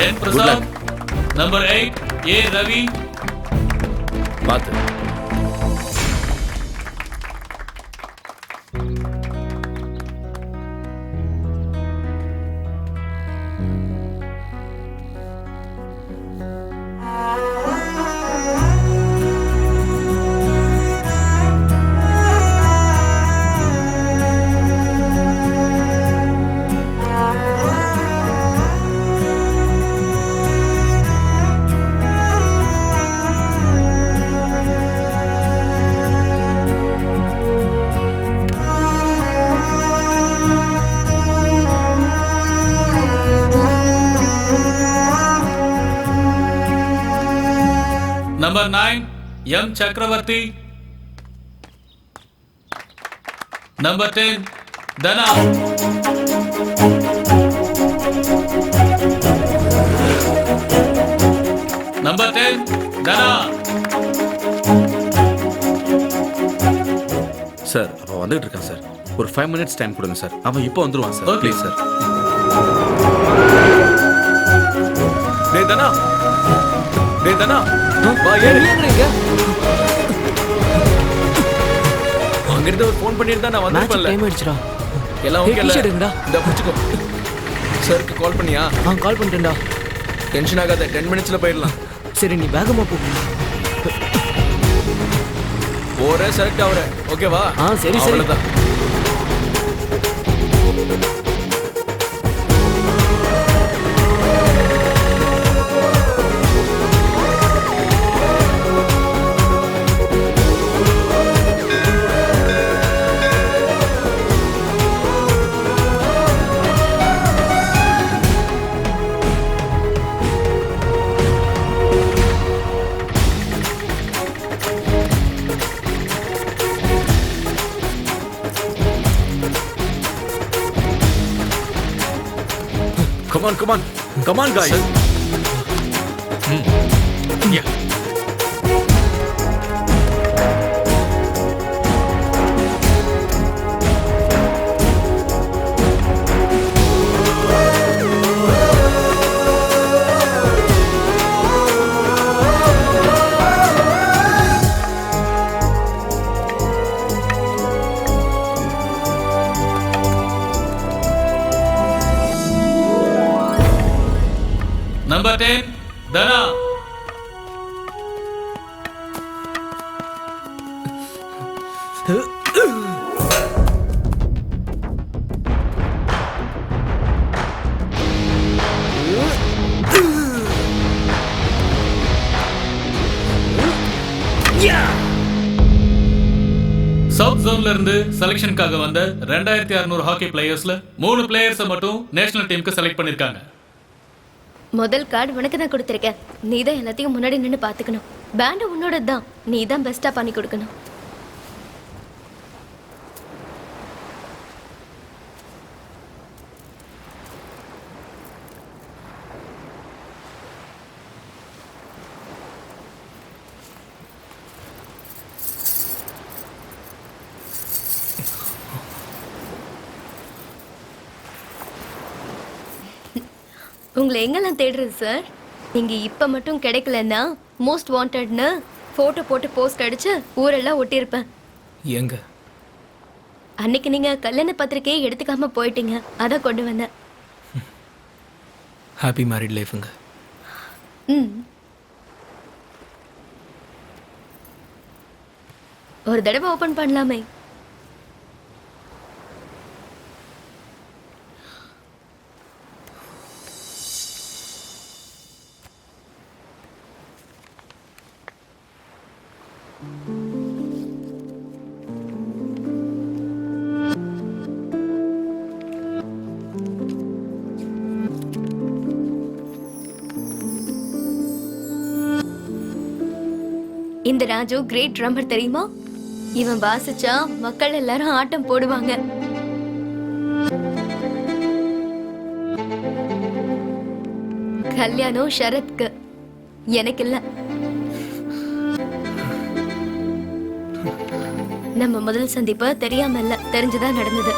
N. Good luck. Prasad. Number 8, A. Ravi. பார்த்து. Number 9, M. Chakravarti. Number 10, Dana. Number 10, Dana. Sir அவன் வந்துட்டு இருக்கான் sir. ஒரு 5 minutes time கொடுங்க sir. அவன் இப்போ வந்துருவான் sir. Please sir. டேய் தனா. டேய் தனா. வா ஏறுங்க. அங்கிருந்து ஒரு ஃபோன் பண்ணிருந்தா நான் வந்திருப்பேன்ல. டைம் ஆயிடுச்சுடா. எல்லாம் ஓகே இல்ல. டீ-ஷர்ட் இந்த புடிச்சுக்கோ. சருக்கு கால் பண்ணியா? கால் பண்ணிட்டேன்டா. டென்ஷன் ஆகாத. 10 minutesல போயிடலாம். சரி நீ வேகமா போ. ஒரே செலக்ட் ஆவற. ஓகேவா? சரி சரி. அவ்வளவுதான். Come on, guys. Yeah. Number 10, Dana. South ஜோன்ல இருந்து செலக்ஷனுக்காக வந்த 2600 ஹாக்கி பிளேயர்ஸ்ல 3 பிளேயர்ஸை மட்டும் நேஷனல் டீமுக்கு செலக்ட் பண்ணிருக்காங்க. முதல் கார்டு உனக்கு தான் கொடுத்துருக்கேன். நீ தான் எல்லாத்தையும் முன்னாடி நின்று பார்த்துக்கணும். பேண்ட் உன்னோட தான். நீ தான் பெஸ்டா பண்ணி கொடுக்கணும். உங்களை எங்கெல்லாம் தேடுறது சார்? நீங்க இப்ப மட்டும் கிடைக்கலன்னா மோஸ்ட் வாண்டட்னு போட்டோ போட்டு போஸ்ட் அடிச்சு ஊரெல்லாம் ஒட்டியிருப்பேன். எங்க? அன்னைக்கு நீங்க கல்யாண பத்திரிக்கையை எடுத்துக்காம போயிட்டீங்க. அதான் கொண்டு வந்தேன். ஹாப்பி மேரிட் லைஃப்ங்க. ஒரு தடவை ஓபன் பண்ணலாமே. இந்த ராஜு கிரேட் ட்ரம்மர் தெரியுமா? இவன் வாசிச்சா மக்கள் எல்லாரும் ஆட்டம் போடுவாங்க. கல்யாணம் ஷரத்க்கு, எனக்கு இல்ல. நம்ம முதல் சந்திப்பு தெரியாம இல்ல, தெரிஞ்சுதான் நடந்தது.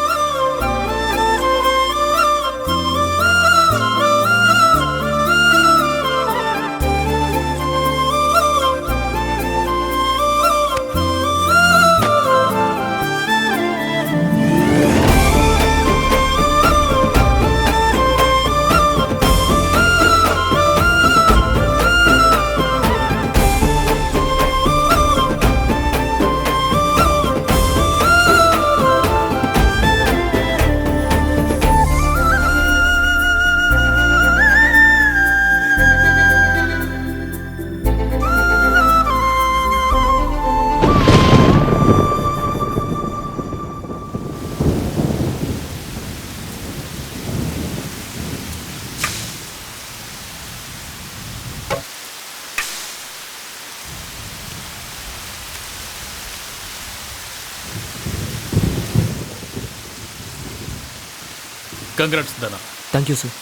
கங்க்ராட்ஸ் தானா. Thank you sir.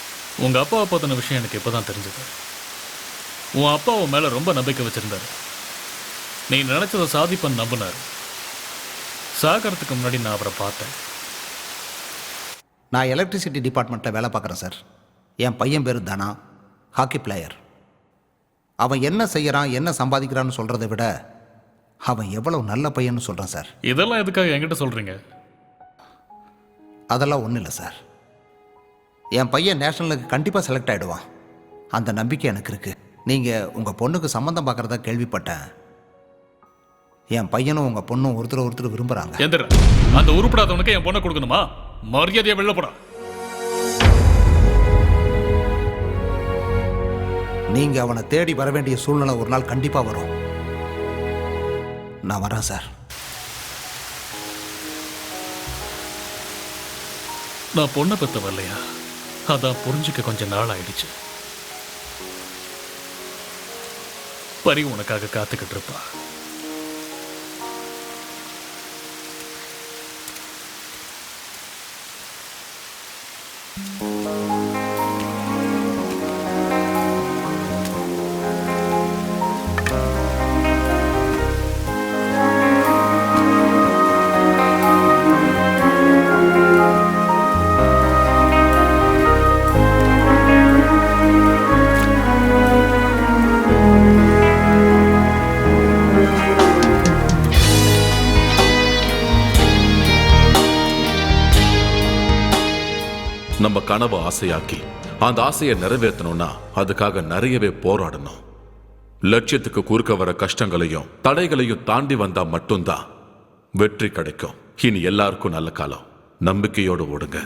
உங்க அப்பாவை பத்தின விஷயம் எனக்கு இப்பதான் தெரிஞ்சது. உன் அப்பா உன் மேல ரொம்ப நம்பிக்கை வச்சிருந்தாரு. நீ நினைச்சதை சாதிப்பன்னு நம்பினார். சாகரத்துக்கு முன்னாடி நான் அவரை பார்த்தேன். நான் எலக்ட்ரிசிட்டி டிபார்ட்மெண்ட்டில் வேலை பார்க்குறேன் சார். என் பையன் பேர் தானா, ஹாக்கி பிளேயர். அவன் என்ன செய்யறான், என்ன சம்பாதிக்கிறான்னு சொல்கிறத விட அவன் எவ்வளவு நல்ல பையன்னு சொல்கிறான் சார். இதெல்லாம் எதுக்காக என்கிட்ட சொல்றீங்க? அதெல்லாம் ஒன்றும் இல்லை சார். என் பையன் நேஷனலுக்கு கண்டிப்பாக செலக்ட் ஆகிடுவான். அந்த நம்பிக்கை எனக்கு இருக்குது. நீங்கள் உங்கள் பொண்ணுக்கு சம்மந்தம் பார்க்குறதா கேள்விப்பட்டேன். என் பையனும் உங்கள் பொண்ணும் ஒருத்தர் விரும்புகிறாங்க. எந்திர அந்த உருப்படாதவனுக்கு என் பொண்ணை கொடுக்கணுமா? மரியாதையை வெளில போடா. நீங்கள் அவனை தேடி வர வேண்டிய சூழ்நிலை ஒரு நாள் கண்டிப்பாக வரும். நான் வரேன் சார். நான் பொண்ணை பத்த வரலையா? அதான் புரிஞ்சுக்க கொஞ்சம் நாள் ஆயிடுச்சு. பரி உனக்காக காத்துக்கிட்டு இருப்பா. நம்ம கனவை ஆசையாக்கி அந்த ஆசையை நிறைவேற்றணும்னா அதுக்காக நிறையவே போராடணும். லட்சியத்துக்கு குறுக்க வர கஷ்டங்களையும் தடைகளையும் தாண்டி வந்தா மட்டும்தான் வெற்றி கிடைக்கும். இனி எல்லாருக்கும் நல்ல காலம். நம்பிக்கையோடு ஓடுங்க.